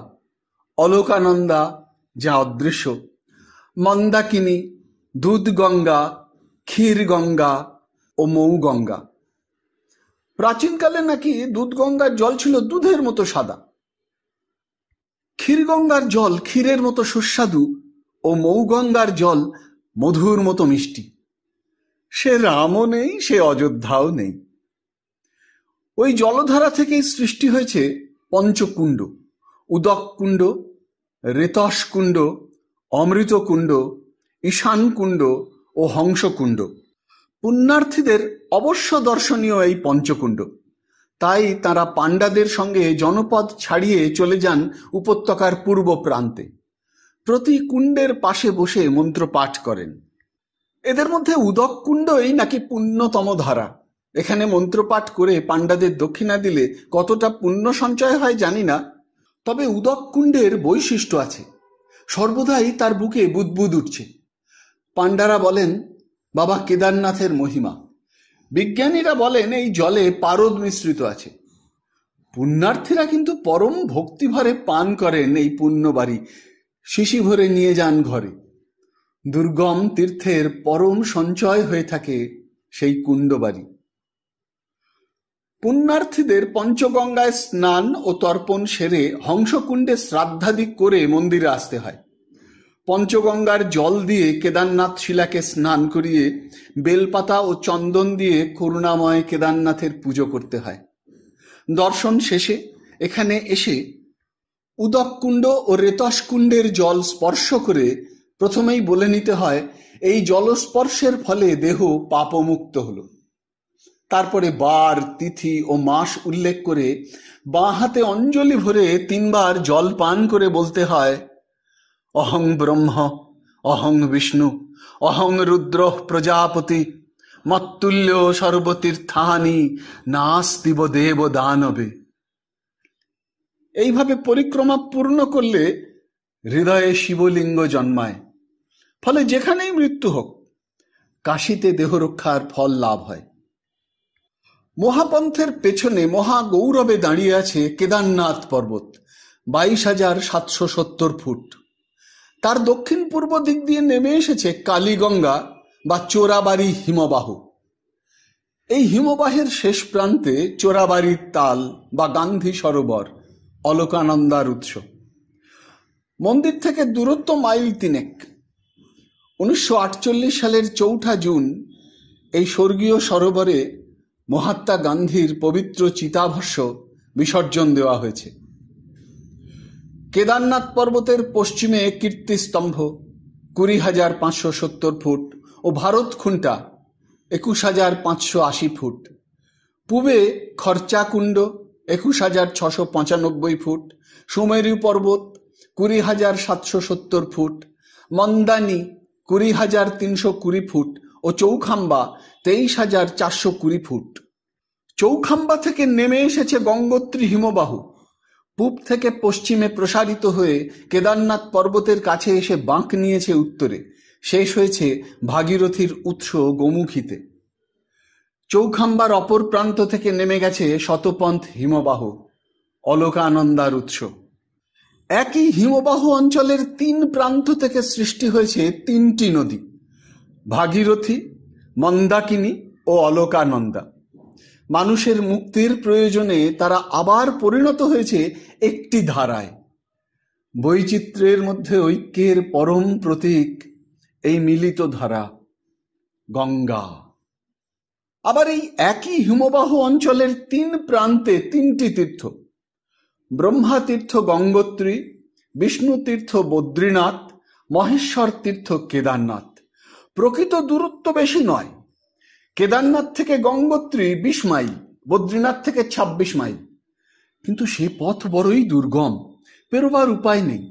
অলোকানন্দা যা অদৃশ্য, মন্দাকিনী, দুধগঙ্গা, ক্ষীরগঙ্গা ও মৌগঙ্গা। প্রাচীনকালে নাকি দুধগঙ্গার জল ছিল দুধের মতো সাদা, ক্ষীরগঙ্গার জল ক্ষীরের মতো সুস্বাদু ও মৌগঙ্গার জল মধুর মতো মিষ্টি। সে রামও নেই, সে অযোধ্যাও নেই। ওই জলধারা থেকেই সৃষ্টি হয়েছে পঞ্চকুণ্ড, উদককুণ্ড, রেতসকুণ্ড, অমৃতকুণ্ড, ঈশানকুণ্ড ও হংসকুণ্ড। পুণ্যার্থীদের অবশ্য দর্শনীয় এই পঞ্চকুণ্ড। তাই তারা পাণ্ডাদের সঙ্গে জনপদ ছাড়িয়ে চলে যান উপত্যকার পূর্ব প্রান্তে। প্রতি কুণ্ডের পাশে বসে মন্ত্র পাঠ করেন। এদের মধ্যে উদককুণ্ডই নাকি পুণ্যতম ধারা। এখানে মন্ত্রপাঠ করে পাণ্ডাদের দক্ষিণা দিলে কতটা পুণ্য সঞ্চয় হয় জানি না, তবে উদককুণ্ডের বৈশিষ্ট্য আছে, সর্বদাই তার বুকে বুদবুদ উঠছে। পাণ্ডারা বলেন বাবা কেদারনাথের মহিমা, বিজ্ঞানীরা বলেন এই জলে পারদ মিশ্রিত আছে। পুণ্যার্থীরা কিন্তু পরম ভক্তিভরে পান করেন এই পুণ্যবাড়ি, শিশি ভরে নিয়ে যান ঘরে। দুর্গম তীর্থের পরম সঞ্চয় হয়ে থাকে সেই কুণ্ডবাড়ি। পুণ্যার্থীদের পঞ্চগঙ্গায় স্নান ও তর্পণ সেরে হংসকুণ্ডে শ্রাদ্ধাদি করে মন্দিরে আসতে হয়। পঞ্চগঙ্গার জল দিয়ে কেদারনাথ শিলাকে স্নান করিয়ে বেলপাতা ও চন্দন দিয়ে করুণাময় কেদারনাথের পুজো করতে হয়। দর্শন শেষে এখানে এসে উদককুণ্ড ও রেতসকুণ্ডের জল স্পর্শ করে প্রথমেই বলে নিতে হয় এই জলস্পর্শের ফলে দেহ পাপমুক্ত হলো। তারপরে বার, তিথি ও মাস উল্লেখ করে বাঁ হাতে অঞ্জলি ভরে 3 বার জল পান করে বলতে হয় অহং ব্রহ্ম, অহং বিষ্ণু, অহং রুদ্র প্রজাপতি, মত্তুল্য সর্বতীর্থানি নাস্তিব দেব দানবে। এইভাবে পরিক্রমা পূর্ণ করলে হৃদয়ে শিবলিঙ্গ জন্মায়। ফলে যেখানেই মৃত্যু হোক, কাশীতে দেহরক্ষার ফল লাভ হয়। মহাপন্থের পেছনে মহাগৌরবে দাঁড়িয়ে আছে কেদারনাথ পর্বত, 22,770 ফুট। তার দক্ষিণ পূর্ব দিক দিয়ে নেমে এসেছে কালীগঙ্গা বা চোরাবাড়ি হিমবাহ। এই হিমবাহের শেষ প্রান্তে চোরাবাড়ির তাল বা গান্ধী সরোবর, অলোকানন্দার উৎস। মন্দির থেকে দূরত্ব মাইল 3। 1948 সালের 4 জুন এই স্বর্গীয় সরোবরে মহাত্মা গান্ধীর পবিত্র চিতাভস্য বিসর্জন দেওয়া হয়েছে। কেদারনাথ পর্বতের পশ্চিমে কীর্তিস্তম্ভ 20,570 ফুট ও ভারত খুঁটা 21,580 ফুট। পূবে খরচাকুণ্ড 21,695 ফুট, সুমেরু পর্বত 20,770 ফুট, মন্দানি 20,320 ফুট ও চৌখাম্বা 23,420 ফুট। চৌখাম্বা থেকে নেমে এসেছে গঙ্গোত্রী হিমবাহ পূব থেকে পশ্চিমে প্রসারিত হয়ে কেদারনাথ পর্বতের কাছে এসে বাঁক নিয়েছে উত্তরে, শেষ হয়েছে ভাগীরথীর উৎস গোমুখীতে। চৌখাম্বার অপর প্রান্ত থেকে নেমে গেছে শতপন্থ হিমবাহ, অলকানন্দার উৎস। একই হিমবাহ অঞ্চলের 3 প্রান্ত থেকে সৃষ্টি হয়েছে 3টি নদী, ভাগীরথী, মন্দাকিনী ও অলকানন্দা। মানুষের মুক্তির প্রয়োজনে তারা আবার পরিণত হয়েছে একটি ধারায়। বৈচিত্র্যের মধ্যে ঐক্যের পরম প্রতীক এই মিলিত ধারা গঙ্গা। আবার এই একই হিমবাহ অঞ্চলের 3 প্রান্তে 3টি তীর্থ, ব্রহ্মা তীর্থ গঙ্গোত্রী, বিষ্ণু তীর্থ বদ্রীনাথ, মহেশ্বর তীর্থ কেদারনাথ। প্রকৃত দূরত্ব বেশি নয়, কেদারনাথ থেকে গঙ্গোত্রী 20 মাইল, বদ্রীনাথ থেকে 26 মাইল। কিন্তু সে পথ বড়ই দুর্গম, পেরোবার উপায় নেই।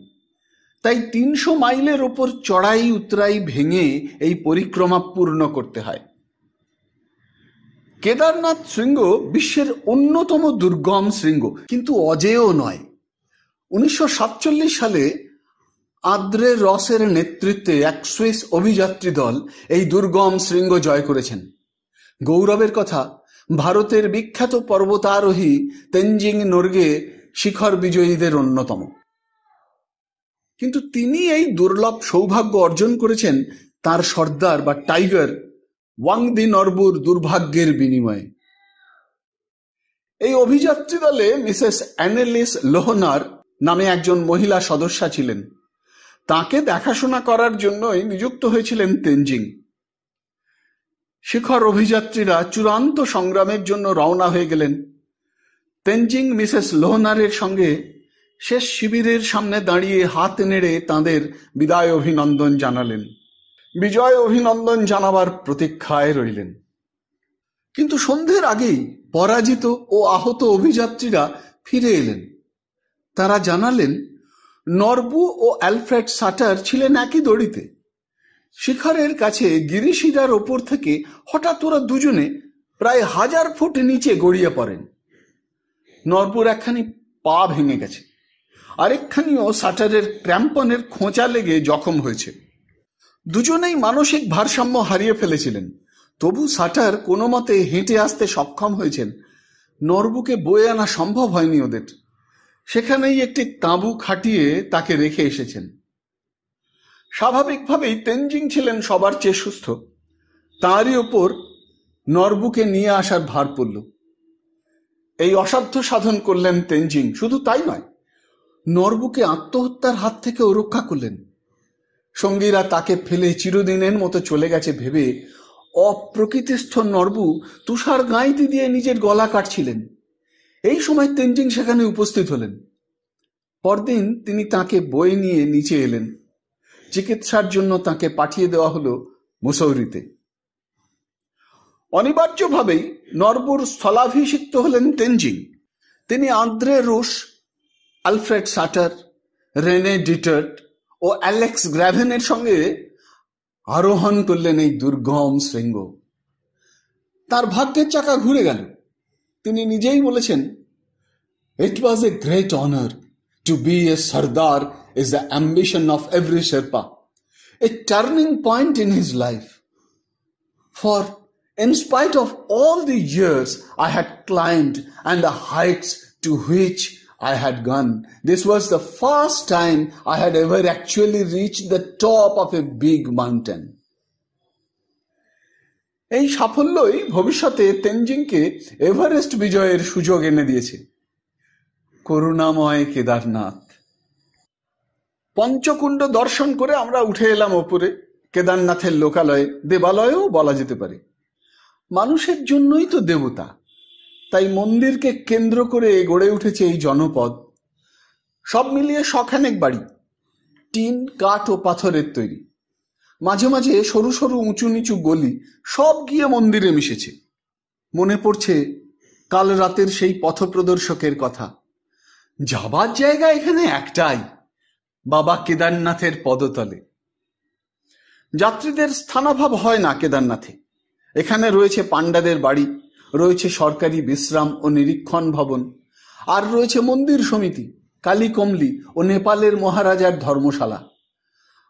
তাই 300 মাইলের ওপর চড়াই উতরাই ভেঙে এই পরিক্রমা পূর্ণ করতে হয়। কেদারনাথ শৃঙ্গ বিশ্বের অন্যতম দুর্গম শৃঙ্গ, কিন্তু অজেয় নয়। 1947 সালে আদ্রে রসের নেতৃত্বে এক সুইস অভিযাত্রী দল এই দুর্গম শৃঙ্গ জয় করেছেন। গৌরবের কথা, ভারতের বিখ্যাত পর্বতারোহী তেনজিং নোরগে শিখর বিজয়ীদের অন্যতম। কিন্তু তিনি এই দুর্লভ সৌভাগ্য অর্জন করেছেন তার সর্দার বা টাইগার ওয়াংদি নরবুর দুর্ভাগ্যের বিনিময়ে। এই অভিযাত্রী দলে মিসেস অ্যানেলিস লোহনার নামে একজন মহিলা সদস্যা ছিলেন। তাকে দেখাশোনা করার জন্যই নিযুক্ত হয়েছিলেন তেনজিং। শিখর অভিযাত্রীরা চূড়ান্ত সংগ্রামের জন্য রওনা হয়ে গেলেন। তেনজিং মিসেস লোহনারের সঙ্গে শেষ শিবিরের সামনে দাঁড়িয়ে হাত নেড়ে তাঁদের বিদায় অভিনন্দন জানালেন, বিজয় অভিনন্দন জানাবার প্রতীক্ষায় রইলেন। কিন্তু সন্ধ্যের আগেই পরাজিত ও আহত অভিযাত্রীরা ফিরে এলেন। তারা জানালেন, নরবু ও অ্যালফ্রেড সাটার ছিলেন একই দড়িতে। শিখরের কাছে গিরিশিরার ওপর থেকে হঠাৎ ওরা দুজনে প্রায় 1000 ফুট নিচে গড়িয়ে পড়েন। নরবুর একখানি পা ভেঙে গেছে, আরেকখানিও সাটারের ক্র্যাম্পনের খোঁচা লেগে জখম হয়েছে। দুজনেই মানসিক ভারসাম্য হারিয়ে ফেলেছিলেন। তবু সাটার কোনো মতে হেঁটে আসতে সক্ষম হয়েছেন। নরবুকে বয়ে আনা সম্ভব হয়নি ওদের। সেখানেই একটি তাঁবু খাটিয়ে তাকে রেখে এসেছেন। স্বাভাবিকভাবেই তেনজিং ছিলেন সবার চেয়ে সুস্থ। তাঁরই ওপর নরবুকে নিয়ে আসার ভার পড়ল। এই অসাধ্য সাধন করলেন তেনজিং। শুধু তাই নয়, নরবুকে আত্মহত্যার হাত থেকেও রক্ষা করলেন। সঙ্গীরা তাকে ফেলে চিরদিনের মতো চলে গেছে ভেবে অপ্রকৃতিস্থ নরবু তুষার গাঁইতি দিয়ে নিজের গলা কাটছিলেন। এই সময় তেনজিং সেখানে উপস্থিত হলেন। পরদিন তিনি তাকে বয়ে নিয়ে নিচে এলেন। চিকিৎসার জন্য তাকে পাঠিয়ে দেওয়া হলো মুসৌরিতে। অনিবার্যভাবেই নরবুর স্থলাভিষিক্ত হলেন তেনজিং। তিনি আন্দ্রে রুশ, আলফ্রেড সাটার, রেনে ডিটার্ট ও অ্যালেক্স গ্র্যাভেনের সঙ্গে আরোহণ করলেন এই দুর্গম শৃঙ্গ। তার ভাগ্যের চাকা ঘুরে গেল। তিনি নিজেই বলেছেন, "It was a great honor. To be a Sardar is the ambition of every Sherpa, a turning point in his life. For in spite of all the years I had climbed and the heights to which I had gone, this was the first time I had ever actually reached the top of a big mountain." এই সাফল্যই ভবিষ্যতে তেনজিংকে Everest বিজয়ের সুযোগ এনে দিয়েছে। করুণাময় কেদারনাথ। পঞ্চকুণ্ড দর্শন করে আমরা উঠে এলাম ওপরে। কেদারনাথের লোকালয়ে, দেবালয়েও বলা যেতে পারে। মানুষের জন্যই তো দেবতা, তাই মন্দিরকে কেন্দ্র করে গড়ে উঠেছে এই জনপদ। সব মিলিয়ে শখানেক বাড়ি, টিন, কাঠ ও পাথরের তৈরি। মাঝে মাঝে সরু সরু উঁচু নিচু গলি, সব গিয়ে মন্দিরে মিশেছে। মনে পড়ছে কাল রাতের সেই পথপ্রদর্শকের কথা। যাবার জায়গা এখানে একটাই, বাবা কেদারনাথের পদতলে। যাত্রীদের স্থানাভাব হয় না কেদারনাথে। এখানে রয়েছে পাণ্ডাদের বাড়ি, রয়েছে সরকারি বিশ্রাম ও নিরীক্ষণ ভবন, আর রয়েছে মন্দির সমিতি, কালী কমলি ও নেপালের মহারাজার ধর্মশালা।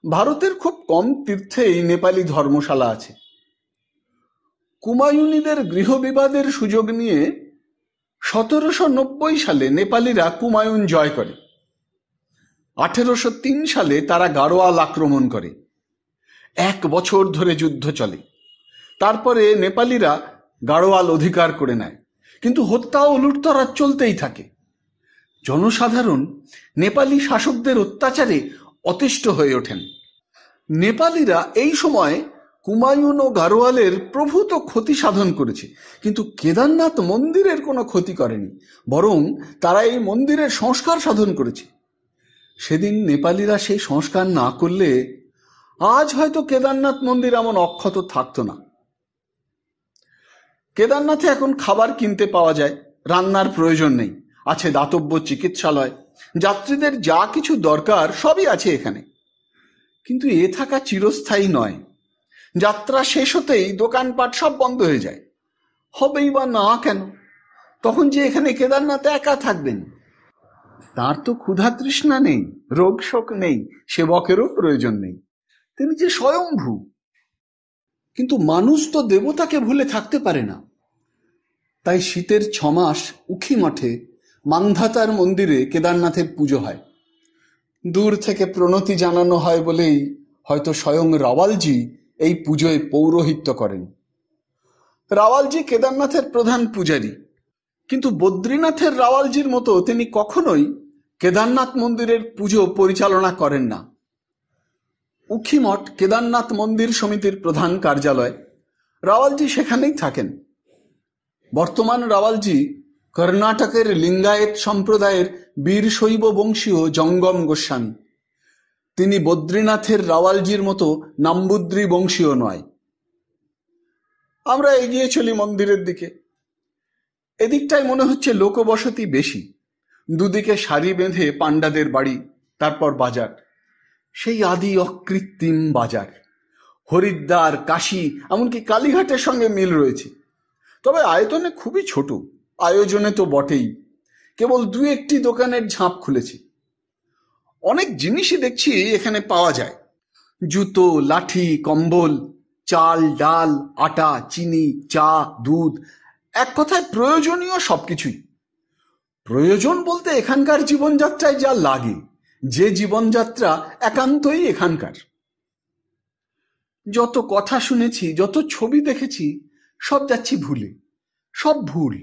ভারতের খুব কম তীর্থেই নেপালি ধর্মশালা আছে। কুমায়ুনিদের গৃহবিবাদের সুযোগ নিয়ে 1790 সালে নেপালিরা কুমায়ুন জয় করে। 1803 সালে তারা গাড়োয়াল আক্রমণ করে। 1 বছর ধরে যুদ্ধ চলে। তারপরে নেপালিরা গাড়োয়াল অধিকার করে নেয়, কিন্তু হত্যা ও লুটতরাজ চলতেই থাকে। জনসাধারণ নেপালি শাসকদের অত্যাচারে অতিষ্ঠ হয়ে ওঠেন। নেপালিরা এই সময় কুমায়ুন ও গাড়োয়ালের প্রভূত ক্ষতি সাধন করেছে, কিন্তু কেদারনাথ মন্দিরের কোনো ক্ষতি করেনি, বরং তারা এই মন্দিরের সংস্কার সাধন করেছে। সেদিন নেপালিরা সেই সংস্কার না করলে আজ হয়তো কেদারনাথ মন্দির এমন অক্ষত থাকতো না। কেদারনাথে এখন খাবার কিনতে পাওয়া যায়, রান্নার প্রয়োজন নেই, আছে দাতব্য চিকিৎসালয়, যাত্রীদের যা কিছু দরকার সবই আছে এখানে। কিন্তু এ থাকা চিরস্থায়ী নয়। যাত্রা শেষ হতেই দোকানপাট সব বন্ধ হয়ে যায়। হবেই বা না কেন? তখন যে এখানে কেদারনাথে একা থাকবেন, তার তো ক্ষুধা তৃষ্ণা নেই, রোগ শোক নেই, সেবকেরও প্রয়োজন নেই, তিনি যে স্বয়ংভূ। কিন্তু মানুষ তো দেবতাকে ভুলে থাকতে পারে না। তাই শীতের 6 মাস উখি মঠে মান্ধাতার মন্দিরে কেদারনাথের পুজো হয়। দূর থেকে প্রণতি জানানো হয় বলেই হয়তো স্বয়ং রাওয়ালজি এই পুজোয় পৌরোহিত্য করেন। রাওয়ালজি কেদারনাথের প্রধান পূজারী, কিন্তু বদ্রীনাথের রাওয়ালজির মতো তিনি কখনোই কেদারনাথ মন্দিরের পুজো পরিচালনা করেন না। উখিমঠ কেদারনাথ মন্দির সমিতির প্রধান কার্যালয়, রাওয়ালজি সেখানেই থাকেন। বর্তমান রাওয়ালজি কর্ণাটকের লিঙ্গায়েত সম্প্রদায়ের বীরশৈব বংশীয় জঙ্গম গোস্বামী। তিনি বদ্রীনাথের রাওয়ালজির মতো নাম্বুদ্রি বংশীয় নয়। আমরা এগিয়ে চলি মন্দিরের দিকে। এদিকটায় মনে হচ্ছে লোকবসতি বেশি। দুদিকে সারি বেঁধে পাণ্ডাদের বাড়ি, তারপর বাজার, সেই আদি অকৃত্রিম বাজার। হরিদ্বার, কাশী, এমনকি কালীঘাটের সঙ্গে মিল রয়েছে, তবে আয়তনে খুবই ছোট, আয়োজনে তো বটেই। কেবল 2-1টি দোকানের ঝাঁপ খুলেছে। অনেক জিনিসই দেখছি এখানে পাওয়া যায়, জুতো, লাঠি, কম্বল, চাল, ডাল, আটা, চিনি, চা, দুধ, এক কথায় প্রয়োজনীয় সবকিছুই। প্রয়োজন বলতে এখানকার জীবনযাত্রায় যা লাগে, যে জীবনযাত্রা একান্তই এখানকার। যত কথা শুনেছি, যত ছবি দেখেছি, সব যাচ্ছি ভুলে, সব ভুল।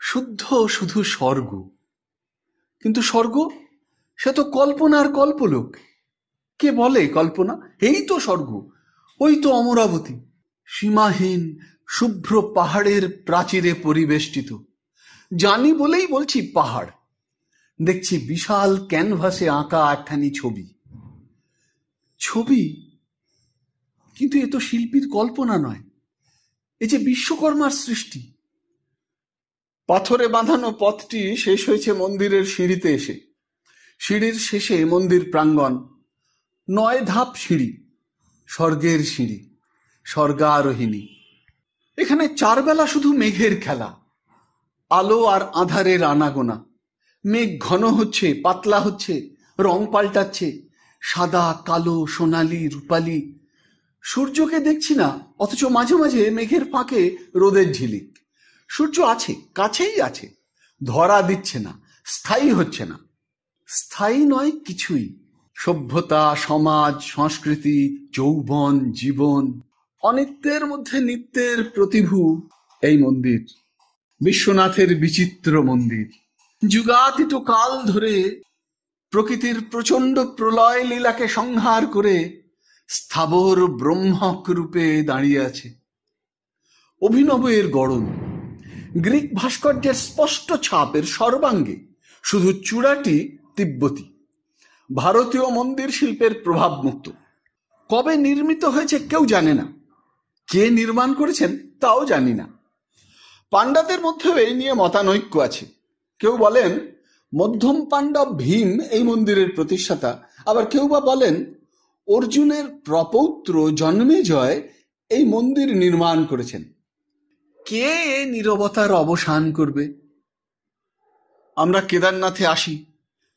শুদ্ধ শুধু স্বর্গ। কিন্তু স্বর্গ সে তো কল্পনার কল্পলোক। কে বলে কল্পনা? এই তো স্বর্গ, ওই তো অমরাবতী, সীমাহীন শুভ্র পাহাড়ের প্রাচীরে পরিবেষ্টিত। জানি বলেই বলছি পাহাড়। দেখছি বিশাল ক্যানভাসে আঁকা একখানি ছবি। ছবি, কিন্তু এ তো শিল্পীর কল্পনা নয়, এ যে বিশ্বকর্মার সৃষ্টি। পাথরে বাঁধানো পথটি শেষ হয়েছে মন্দিরের সিঁড়িতে এসে। সিঁড়ির শেষে মন্দির প্রাঙ্গণ, 9 ধাপ সিঁড়ি, স্বর্গের সিঁড়ি, স্বর্গারোহিণী। এখানে 4 বেলা শুধু মেঘের খেলা, আলো আর আঁধারের আনাগোনা। মেঘ ঘন হচ্ছে, পাতলা হচ্ছে, রং পাল্টাচ্ছে, সাদা, কালো, সোনালি, রূপালি। সূর্যকে দেখছি না, অথচ মাঝে মাঝে মেঘের ফাঁকে রোদের ঝিলিক। সূর্য আছে, কাছেই আছে, ধরা দিচ্ছে না, স্থায়ী হচ্ছে না। স্থায়ী নয় কিছুই। সভ্যতা, সমাজ, সংস্কৃতি, যৌবন, জীবন, অনিত্যের মধ্যে নিত্যের প্রতিভূ এই মন্দির, বিশ্বনাথের বিচিত্র মন্দির। যুগাতীত কাল ধরে প্রকৃতির প্রচণ্ড প্রলয় লীলাকে সংহার করে স্থাবর ব্রহ্মক রূপে দাঁড়িয়ে আছে। অভিনব এর গড়ন, গ্রিক ভাস্কর্যের স্পষ্ট ছাপের সর্বাঙ্গে, শুধু চূড়াটি তিব্বতী। ভারতীয় মন্দির শিল্পের প্রভাব মুক্ত। কবে নির্মিত হয়েছে কেউ জানে না, কে নির্মাণ করেছেন তাও জানি না। পাণ্ডাদের মধ্যেও এই নিয়ে মতানৈক্য আছে। কেউ বলেন মধ্যম পাণ্ডব ভীম এই মন্দিরের প্রতিষ্ঠাতা, আবার কেউ বা বলেন অর্জুনের প্রপৌত্র জন্মেজয় এই মন্দির নির্মাণ করেছেন। কে এ নীরবতার অবসান করবে? আমরা কেদারনাথে আসি,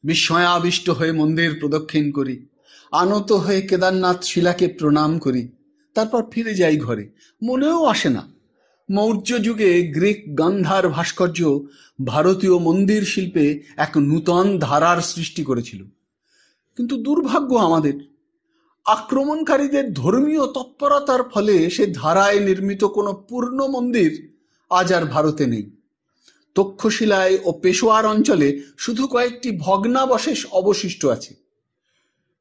বিস্ময়াবিষ্ট হয়ে মন্দির প্রদক্ষিণ করি, আনত হয়ে কেদারনাথ শিলাকে প্রণাম করি, তারপর ফিরে যাই ঘরে। মনেও আসে না মৌর্য যুগে গ্রিক গান্ধার ভাস্কর্য ভারতীয় মন্দির শিল্পে এক নূতন ধারার সৃষ্টি করেছিল। কিন্তু দুর্ভাগ্য আমাদের, আক্রমণকারীদের ধর্মীয় তৎপরতার ফলে সে ধারায় নির্মিত কোনো পূর্ণ মন্দির আজ আর ভারতে নেই। তক্ষশিলায় ও পেশোয়ার অঞ্চলে শুধু কয়েকটি ভগ্নাবশেষ অবশিষ্ট আছে,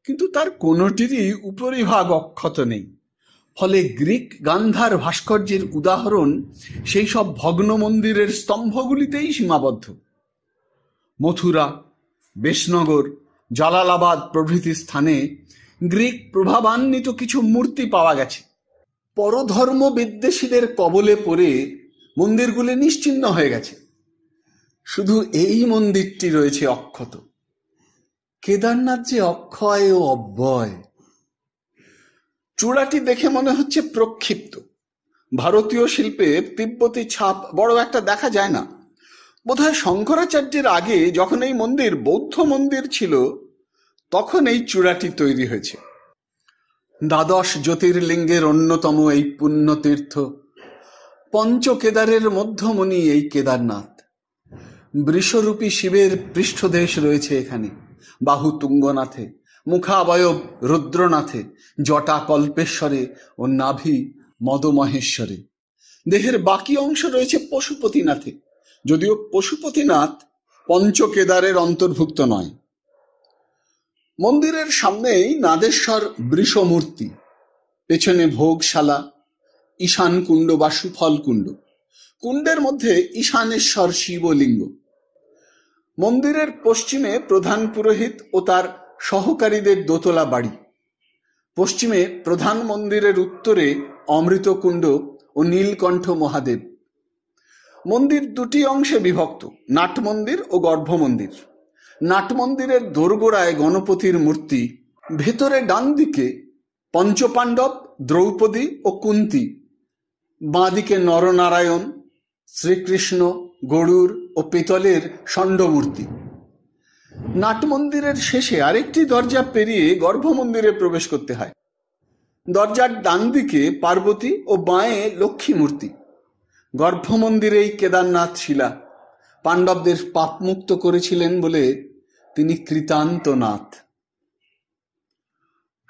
কিন্তু তার কোনোটিরই উপরিভাগ অক্ষত নেই। ফলে গ্রিক গান্ধার ভাস্কর্যের উদাহরণ সেই সব ভগ্ন মন্দিরের স্তম্ভগুলিতেই সীমাবদ্ধ। মথুরা, বেশনগর, জালালাবাদ প্রভৃতি স্থানে গ্রিক প্রভাবান্বিত কিছু মূর্তি পাওয়া গেছে। পরধর্ম বিদ্বেষীদের কবলে পড়ে মন্দিরগুলি নিশ্চিহ্ন হয়ে গেছে। শুধু এই মন্দিরটি রয়েছে অক্ষত। কেদারনাথ যে অক্ষয় ও অব্যয়। চূড়াটি দেখে মনে হচ্ছে প্রক্ষিপ্ত। ভারতীয় শিল্পে তিব্বতী ছাপ বড় একটা দেখা যায় না। বোধহয় শঙ্করাচার্যের আগে যখন এই মন্দির বৌদ্ধ মন্দির ছিল, তখন এই চূড়াটি তৈরি হয়েছে। দ্বাদশ জ্যোতির্লিঙ্গের অন্যতম এই পুণ্যতীর্থ, পঞ্চকেদারের মধ্যমণি এই কেদারনাথ। বৃষরূপী শিবের পৃষ্ঠদেশ রয়েছে এখানে, বাহু তুঙ্গনাথে, মুখাবয়ব রুদ্রনাথে, জটা কল্পেশ্বরে ও নাভি মদমহেশ্বরে। দেহের বাকি অংশ রয়েছে পশুপতিনাথে, যদিও পশুপতিনাথ পঞ্চকেদারের অন্তর্ভুক্ত নয়। মন্দিরের সামনেই নাদেশ্বর বৃষমূর্তি, পেছনে ভোগশালা, ঈশান কুণ্ড বা সুফল কুণ্ড। কুণ্ডের মধ্যে ঈশানেশ্বর শিবলিঙ্গ। মন্দিরের পশ্চিমে প্রধান পুরোহিত ও তার সহকারীদের দোতলা বাড়ি। পশ্চিমে প্রধান মন্দিরের উত্তরে অমৃতকুণ্ড ও নীলকণ্ঠ মহাদেব। মন্দির দুটি অংশে বিভক্ত, নাট মন্দির ও গর্ভ মন্দির। নাট মন্দিরের দোরগোড়ায় গণপতির মূর্তি, ভেতরে ডান দিকে পঞ্চপাণ্ডব, দ্রৌপদী ও কুন্তী, বাঁদিকে নরনারায়ণ, শ্রীকৃষ্ণ, গরুড় ও পিতলের ষণ্ড-মূর্তি। নাট মন্দিরের শেষে আরেকটি দরজা পেরিয়ে গর্ভ মন্দিরে প্রবেশ করতে হয়। দরজার ডান দিকে পার্বতী ও বাঁয়ে লক্ষ্মী মূর্তি। গর্ভ মন্দিরেই কেদারনাথ শিলা। পাণ্ডবদের পাপমুক্ত করেছিলেন বলে তিনি কৃতান্ত নাথ।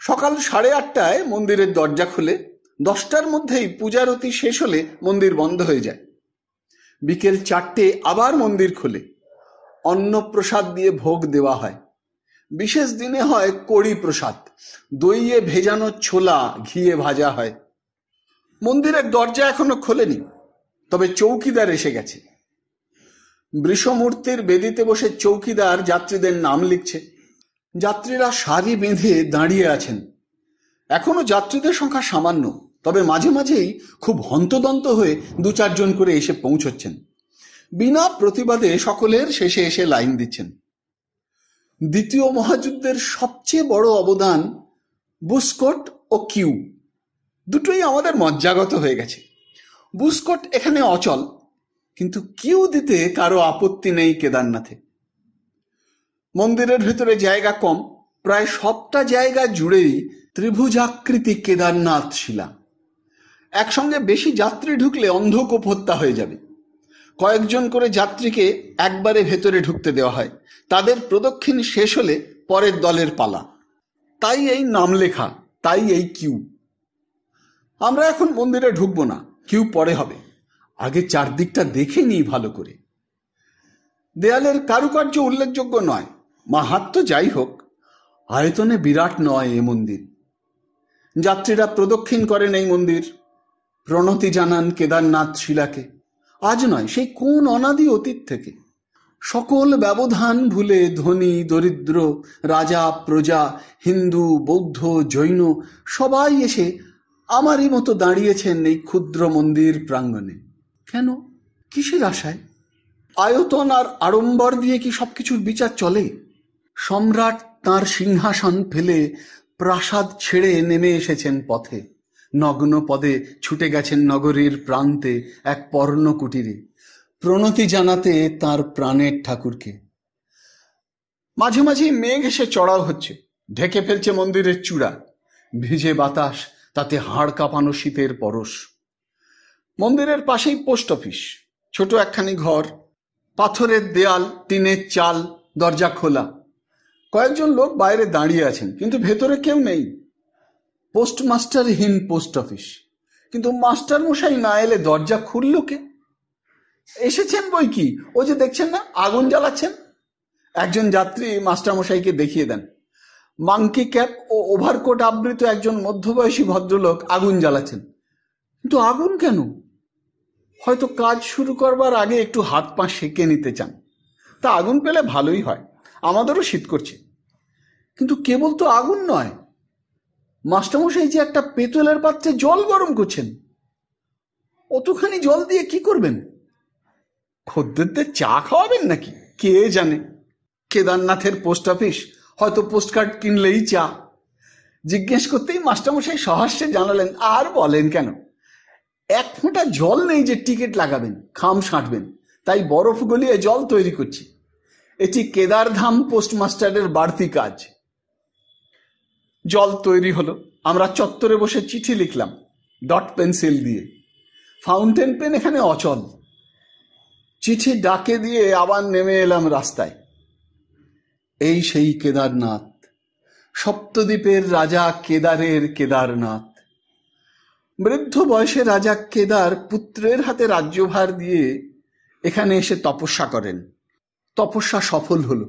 সকাল 8:30টায় মন্দিরের দরজা খুলে 10টার মধ্যেই পূজারতি শেষ হলে মন্দির বন্ধ হয়ে যায়। বিকেল 4টে আবার মন্দির খোলে। অন্ন প্রসাদ দিয়ে ভোগ দেওয়া হয়। বিশেষ দিনে হয় কড়ি প্রসাদ, দইয়ে ভেজানো ছোলা ঘিয়ে ভাজা হয়। মন্দিরের দরজা এখনো খোলেনি, তবে চৌকিদার এসে গেছে। বৃষমূর্তির বেদিতে বসে চৌকিদার যাত্রীদের নাম লিখছে। যাত্রীরা সারি বেঁধে দাঁড়িয়ে আছেন। এখনো যাত্রীদের সংখ্যা সামান্য, তবে মাঝে মাঝেই খুব হন্তদন্ত হয়ে 2-4 জন করে এসে পৌঁছচ্ছেন। বিনা প্রতিবাদে সকলের শেষে এসে লাইন দিচ্ছেন। দ্বিতীয় মহাযুদ্ধের সবচেয়ে বড় অবদান বুসকোট ও কিউ, দুটোই আমাদের মজ্জাগত হয়ে গেছে। বুসকোট এখানে অচল, কিন্তু কিউ দিতে কারো আপত্তি নেই কেদারনাথে। মন্দিরের ভেতরে জায়গা কম, প্রায় সবটা জায়গা জুড়েই ত্রিভুজাকৃতি কেদারনাথ শিলা। একসঙ্গে বেশি যাত্রী ঢুকলে অন্ধকূপ হত্যা হয়ে যাবে। কয়েকজন করে যাত্রীকে একবারে ভেতরে ঢুকতে দেওয়া হয়। তাদের প্রদক্ষিণ শেষ হলে পরের দলের পালা। তাই এই নাম লেখা, তাই এই কিউ। আমরা এখন মন্দিরে ঢুকবো না, কিউ পরে হবে। আগে চারদিকটা দেখে নিই ভালো করে। দেয়ালের কারুকার্য উল্লেখযোগ্য নয়, মাহাত্ম্য যাই হোক, আয়তনে বিরাট নয় এ মন্দির। যাত্রীরা প্রদক্ষিণ করেন এই মন্দির, প্রণতি জানান কেদারনাথ শিলাকে। আজ নয়, সেই কোন অনাদি অতীত থেকে। সকল ব্যবধান ভুলে ধনী দরিদ্র, রাজা প্রজা, হিন্দু বৌদ্ধ জৈন সবাই এসে আমারই মতো দাঁড়িয়েছেন এই ক্ষুদ্র মন্দির প্রাঙ্গণে। কেন? কিসের আশায়? আয়তন আর আড়ম্বর দিয়ে কি সবকিছুর বিচার চলে? সম্রাট তাঁর সিংহাসন ফেলে প্রাসাদ ছেড়ে নেমে এসেছেন পথে। নগ্ন পদে ছুটে গেছেন নগরীর প্রান্তে এক পর্ণ কুটিরে। প্রণতি জানাতে তার প্রাণের ঠাকুরকে। মাঝে মাঝে মেঘ এসে চড়াও হচ্ছে, ঢেকে ফেলছে মন্দিরের চূড়া। ভিজে বাতাস, তাতে হাড় কাঁপানো শীতের পরশ। মন্দিরের পাশেই পোস্ট অফিস, ছোট একখানি ঘর, পাথরের দেয়াল, টিনের চাল, দরজা খোলা। কয়েকজন লোক বাইরে দাঁড়িয়ে আছেন, কিন্তু ভেতরে কেউ নেই। পোস্টমাস্টারহীন পোস্ট অফিস, কিন্তু মাস্টার মশাই না এলে দরজা খুলল কে? এসেছেন বই কি, ও যে দেখছেন না আগুন জ্বালাচ্ছেন। একজন যাত্রী মাস্টার মশাইকে দেখিয়ে দেন। মাংকি ক্যাপ ও ওভারকোট আবৃত একজন মধ্যবয়সী ভদ্রলোক আগুন জ্বালাচ্ছেন। কিন্তু আগুন কেন? হয়তো কাজ শুরু করবার আগে একটু হাত পা সেঁকে নিতে চান। তা আগুন পেলে ভালোই হয়, আমাদেরও শীত করছে। কিন্তু কেবল তো আগুন নয়, মাস্টারমশাই যে একটা পেতলের পাত্রে জল গরম করছেন। অতখানি জল দিয়ে কি করবেন? খদ্দেরদের চা খাওয়াবেন নাকি কে জানে। কেদারনাথের পোস্ট অফিস, হয়তো পোস্টকার্ড কিনলেই চা। জিজ্ঞেস করতেই মাস্টারমশাই সহাস্যে জানালেন, আর বলেন কেন, এক ফোঁটা জল নেই যে টিকিট লাগাবেন, খাম সাঁটবেন, তাই বরফ গলিয়ে জল তৈরি করছি। এটি কেদারধাম পোস্টমাস্টারের বাড়তি কাজ। জল তৈরি হলো, আমরা চত্বরে বসে চিঠি লিখলাম ডট পেন্সিল দিয়ে। ফাউন্টেন পেন এখানে অচল। চিঠি ডাকে দিয়ে আবার নেমে এলাম রাস্তায়। এই সেই কেদারনাথ, সপ্তদ্বীপের রাজা কেদারের কেদারনাথ। বৃদ্ধ বয়সে রাজা কেদার পুত্রের হাতে রাজ্যভার দিয়ে এখানে এসে তপস্যা করেন। তপস্যা সফল হল।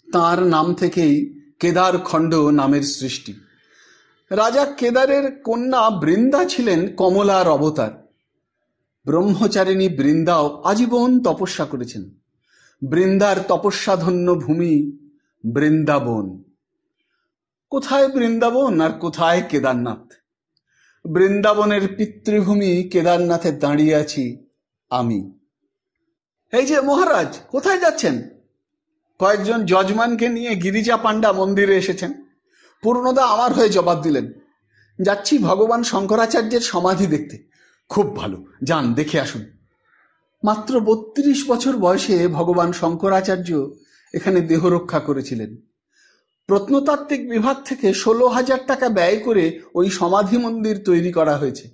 তার নাম থেকেই কেদারখণ্ড নামের সৃষ্টি। রাজা কেদারের কন্যা বৃন্দা ছিলেন কমলার অবতার। ব্রহ্মচারিণী বৃন্দাও আজীবন তপস্যা করেছেন। বৃন্দার তপস্যাধন্য ভূমি বৃন্দাবন। কোথায় বৃন্দাবন আর কোথায় কেদারনাথ? বৃন্দাবনের পিতৃভূমি কেদারনাথে দাঁড়িয়ে আছি আমি। এই যে মহারাজ, কোথায় যাচ্ছেন? কয়েকজন যজমানকে নিয়ে গিরিজা পাণ্ডা মন্দিরে এসেছেন। পূর্ণদা আমার হয়ে জবাব দিলেন, যাচ্ছি ভগবান শঙ্করাচার্যের সমাধি দেখতে। খুব ভালো, যান দেখে আসুন। মাত্র 32 বছর বয়সে ভগবান শঙ্করাচার্য এখানে দেহ রক্ষা করেছিলেন। প্রত্নতাত্ত্বিক বিভাগ থেকে 16,000 টাকা ব্যয় করে ওই সমাধি মন্দির তৈরি করা হয়েছে।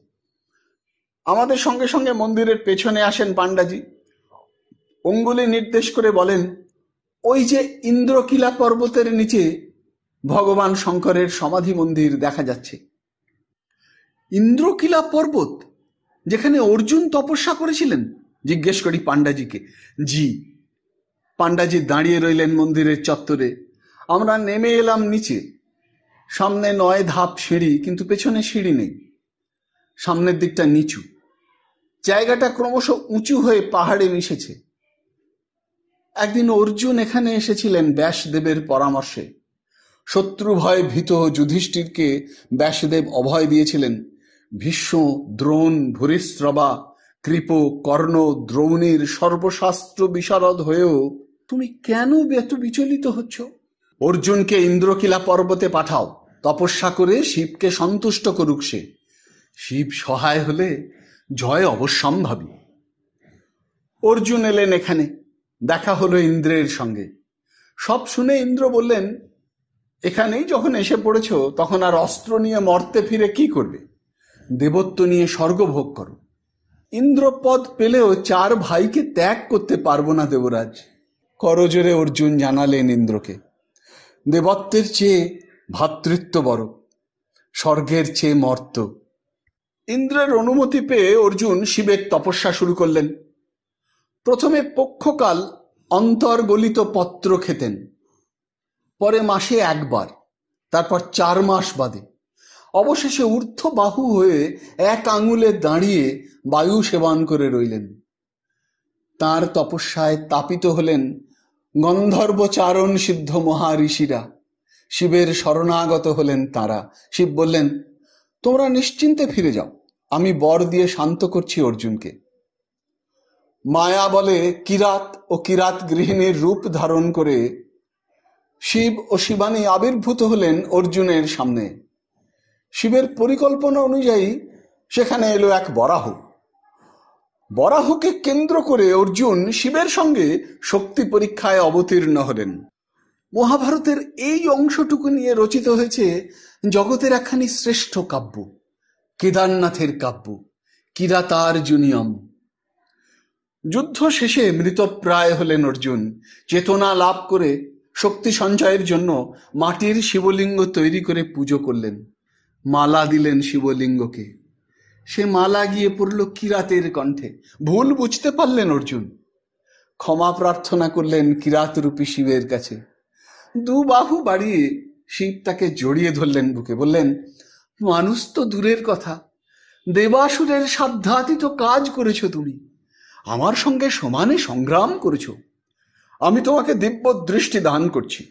আমাদের সঙ্গে সঙ্গে মন্দিরের পেছনে আসেন পাণ্ডাজি। অঙ্গুলি নির্দেশ করে বলেন, ওই যে ইন্দ্রকিলা পর্বতের নিচে ভগবান শঙ্করের সমাধি মন্দির দেখা যাচ্ছে। ইন্দ্রকিলা পর্বত, যেখানে অর্জুন তপস্যা করেছিলেন? জিজ্ঞেস করি পাণ্ডাজিকে। জি। পাণ্ডাজি দাঁড়িয়ে রইলেন মন্দিরের চত্বরে। আমরা নেমে এলাম নিচে। সামনে 9 ধাপ সিঁড়ি, কিন্তু পেছনে সিঁড়ি নেই। সামনের দিকটা নিচু, জায়গাটা ক্রমশ উঁচু হয়ে পাহাড়ে মিশেছে। একদিন অর্জুন এখানে এসেছিলেন ব্যাসদেবের পরামর্শে। শত্রু ভয়ে ভীত যুধিষ্ঠিরকে ব্যাসদেব অভয় দিয়েছিলেন। ভীষ্ম, দ্রোণ, ভূরিশ্রবা, কৃপ, কর্ণ, দ্রৌণীর সর্বশাস্ত্র বিশারদ হয়েও তুমি কেন এত বিচলিত হচ্ছ? অর্জুনকে ইন্দ্রকিলা পর্বতে পাঠাও, তপস্যা করে শিবকে সন্তুষ্ট করুক সে। শিব সহায় হলে জয় অবশ্যম্ভাবী। অর্জুন এলেন এখানে, দেখা হলো ইন্দ্রের সঙ্গে। সব শুনে ইন্দ্র বললেন, এখানেই যখন এসে পড়েছ, তখন আর অস্ত্র নিয়ে মর্তে ফিরে কি করবে? দেবত্ব নিয়ে স্বর্গভোগ করো। ইন্দ্রপদ পেলেও 4 ভাইকে ত্যাগ করতে পারবো না দেবরাজ। করজোরে অর্জুন জানালেন ইন্দ্রকে, দেবত্বের চেয়ে ভ্রাতৃত্ব বড়, স্বর্গের চেয়ে মর্ত। ইন্দ্রের অনুমতি পেয়ে অর্জুন শিবের তপস্যা শুরু করলেন। প্রথমে পক্ষকাল অন্তর্গলিত পত্র খেতেন, পরে মাসে 1 বার, তারপর 4 মাস বাদে। অবশেষে ঊর্ধ্ব বাহু হয়ে 1 আঙুলে দাঁড়িয়ে বায়ু সেবন করে রইলেন। তাঁর তপস্যায় তাপিত হলেন গন্ধর্ব চারণ সিদ্ধ মহাঋষিরা। শিবের শরণাগত হলেন তারা। শিব বললেন, তোমরা নিশ্চিন্তে ফিরে যাও, আমি বর দিয়ে শান্ত করছি অর্জুনকে। মায়া বলে কিরাত ও কিরাত গৃহিণীর রূপ ধারণ করে শিব ও শিবানী আবির্ভূত হলেন অর্জুনের সামনে। শিবের পরিকল্পনা অনুযায়ী সেখানে এলো এক বরাহ। বরাহকে কেন্দ্র করে অর্জুন শিবের সঙ্গে শক্তি পরীক্ষায় অবতীর্ণ হলেন। মহাভারতের এই অংশটুকু নিয়ে রচিত হয়েছে জগতের একখানি শ্রেষ্ঠ কাব্য, কেদারনাথের কাব্য কিরাতার্জুনীয়ম। যুদ্ধ শেষে মৃতপ্রায় হলেন অর্জুন। চেতনা লাভ করে শক্তি সঞ্চয়ের জন্য মাটির শিবলিঙ্গ তৈরি করে পুজো করলেন, মালা দিলেন শিবলিঙ্গকে। সে মালা গিয়ে পড়ল কিরাতের কণ্ঠে। ভুল বুঝতে পারলেন অর্জুন, ক্ষমা প্রার্থনা করলেন কিরাতরূপী শিবের কাছে। দু বাহু বাড়িয়ে শিব তাকে জড়িয়ে ধরলেন বুকে, বললেন, মানুষ তো দূরের কথা, দেবাসুরের সাধ্যাতীত কাজ করেছ তুমি, আমার সঙ্গে সমানে সংগ্রাম করেছ, আমি তোমাকে দিব্য দৃষ্টি দান করছি।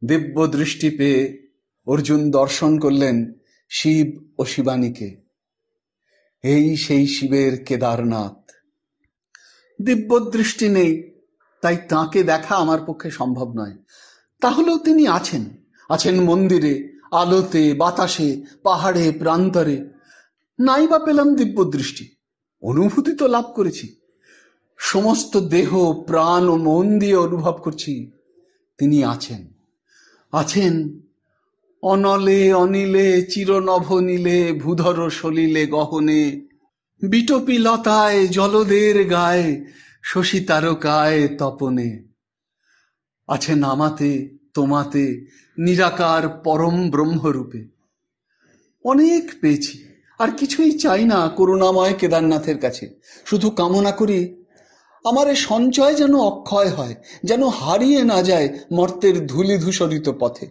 দিব্য দৃষ্টি পেয়ে অর্জুন দর্শন করলেন শিব ও শিবানীকে। এই সেই শিবের কেদারনাথ। দিব্য দৃষ্টি নেই, তাই তাঁকে দেখা আমার পক্ষে সম্ভব নয়। তাহলেও তিনি আছেন, আছেন মন্দিরে, আলোতে, বাতাসে, পাহাড়ে, প্রান্তরে। নাই বা পেলাম দিব্য দৃষ্টি, অনুভূতি তো লাভ করেছি। সমস্ত দেহ, প্রাণ ও মন দিয়ে অনুভব করছি তিনি আছেন, আছেন অনলে অনিলে, চিরনভ নীলে, ভূধর সলিলে গহনে, বিটপি লতায়, জলদের গায়ে, শশী তারকায় তপনে। আছেন আমাতে তোমাতে, নিরাকার পরম ব্রহ্মরূপে। অনেক পেয়েছি, আর কিছুই চাই না করুণাময় কেদারনাথের কাছে। শুধু কামনা করি আমার এ সঞ্চয় যেন অক্ষয় হয়, যেন হারিয়ে না যায় মর্তের ধূলি ধূসরিত পথে।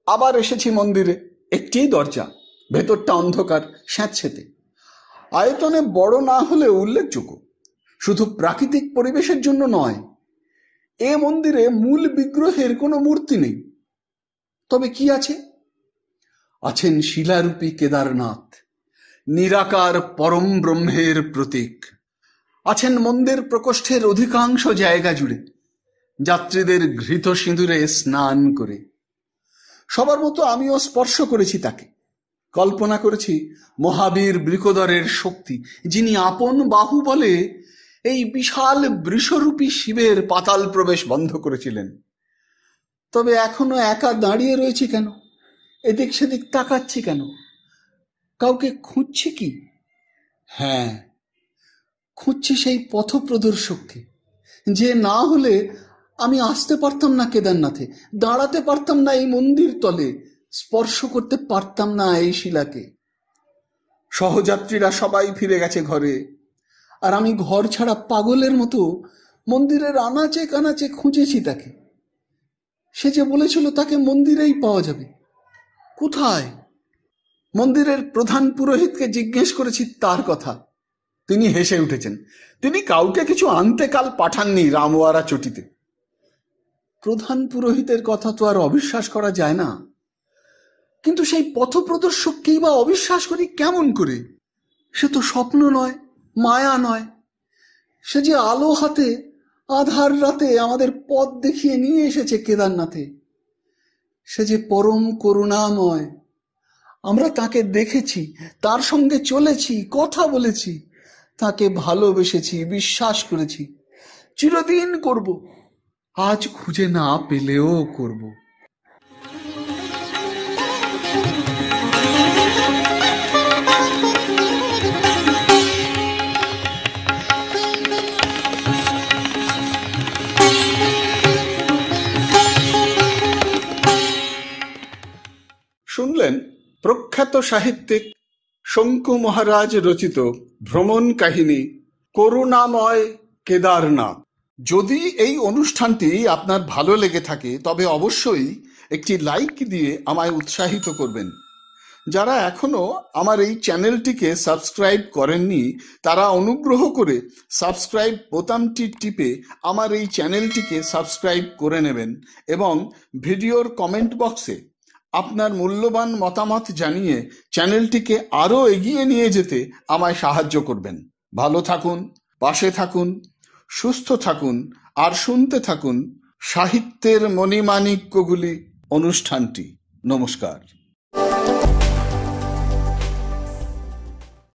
আবার এসেছি মন্দিরে। একটি দরজা, ভেতরটা অন্ধকার, স্যাঁতসেঁতে। আয়তনে বড় না হলেও উল্লেখযোগ্য। শুধু প্রাকৃতিক পরিবেশের জন্য নয়, এ মন্দিরে মূল বিগ্রহের কোনো মূর্তি নেই। তবে কি আছে? আছেন শিলারূপী কেদারনাথ, নিরাকার পরম ব্রহ্মের প্রতীক। আছেন মন্দির প্রকোষ্ঠের অধিকাংশ জায়গা জুড়ে, যাত্রীদের ঘৃত সিঁদুরে স্নান করে। সবার মতো আমিও স্পর্শ করেছি তাকে। কল্পনা করেছি মহাবীর বৃকোদরের শক্তি, যিনি আপন বাহু বলে এই বিশাল বৃষরূপী শিবের পাতাল প্রবেশ বন্ধ করেছিলেন। তবে এখনো একা দাঁড়িয়ে রয়েছি কেন? এদিক সেদিক তাকাচ্ছি কেন? কাউকে খুঁজছি কি? হ্যাঁ, খুঁজছি সেই পথপ্রদর্শককে, যে না হলে আমি আসতে পারতাম না কেদারনাথে, দাঁড়াতে পারতাম না এই মন্দির তলে, স্পর্শ করতে পারতাম না এই শিলাকে। সহযাত্রীরা সবাই ফিরে গেছে ঘরে, আর আমি ঘর ছাড়া পাগলের মতো মন্দিরের আনাচে কানাচে খুঁজেছি তাকে। সে যে বলেছিল তাকে মন্দিরেই পাওয়া যাবে। কোথায়? মন্দিরের প্রধান পুরোহিতকে জিজ্ঞেস করেছি তার কথা। তিনি হেসে উঠেছেন। তিনি কাউকে কিছু আনতে কাল পাঠাননি রামওয়ারা চটিতে। প্রধান পুরোহিতের কথা তো আর অবিশ্বাস করা যায় না, কিন্তু সেই পথপ্রদর্শককেই বা অবিশ্বাস করি কেমন করে? সে তো স্বপ্ন নয়, মায়া নয়। সে যে আলো হাতে আধার রাতে আমাদের পথ দেখিয়ে নিয়ে এসেছে কেদারনাথে। সে যে পরম করুণাময়। আমরা তাকে দেখেছি, তার সঙ্গে চলেছি, কথা বলেছি, তাকে ভালোবেসেছি, বিশ্বাস করেছি, চিরদিন করব, আজ খুঁজে না পেলেও করব। শুনলেন প্রখ্যাত সাহিত্যিক শঙ্কু মহারাজ রচিত ভ্রমণ কাহিনী করুণাময় কেদারনাথ। যদি এই অনুষ্ঠানটি আপনার ভালো লেগে থাকে তবে অবশ্যই একটি লাইক দিয়ে আমায় উৎসাহিত করবেন। যারা এখনো আমার এই চ্যানেলটিকে সাবস্ক্রাইব করেননি তারা অনুগ্রহ করে সাবস্ক্রাইব বোতামটি টিপে আমার এই চ্যানেলটিকে সাবস্ক্রাইব করে নেবেন এবং ভিডিওর কমেন্ট বক্সে আপনার মূল্যবান মতামত জানিয়ে চ্যানেলটিকে আরও এগিয়ে নিয়ে যেতে আমায় সাহায্য করবেন। ভালো থাকুন, পাশে থাকুন, সুস্থ থাকুন আর শুনতে থাকুন সাহিত্যের মণিমাণিক্যগুলি অনুষ্ঠানটি। নমস্কার।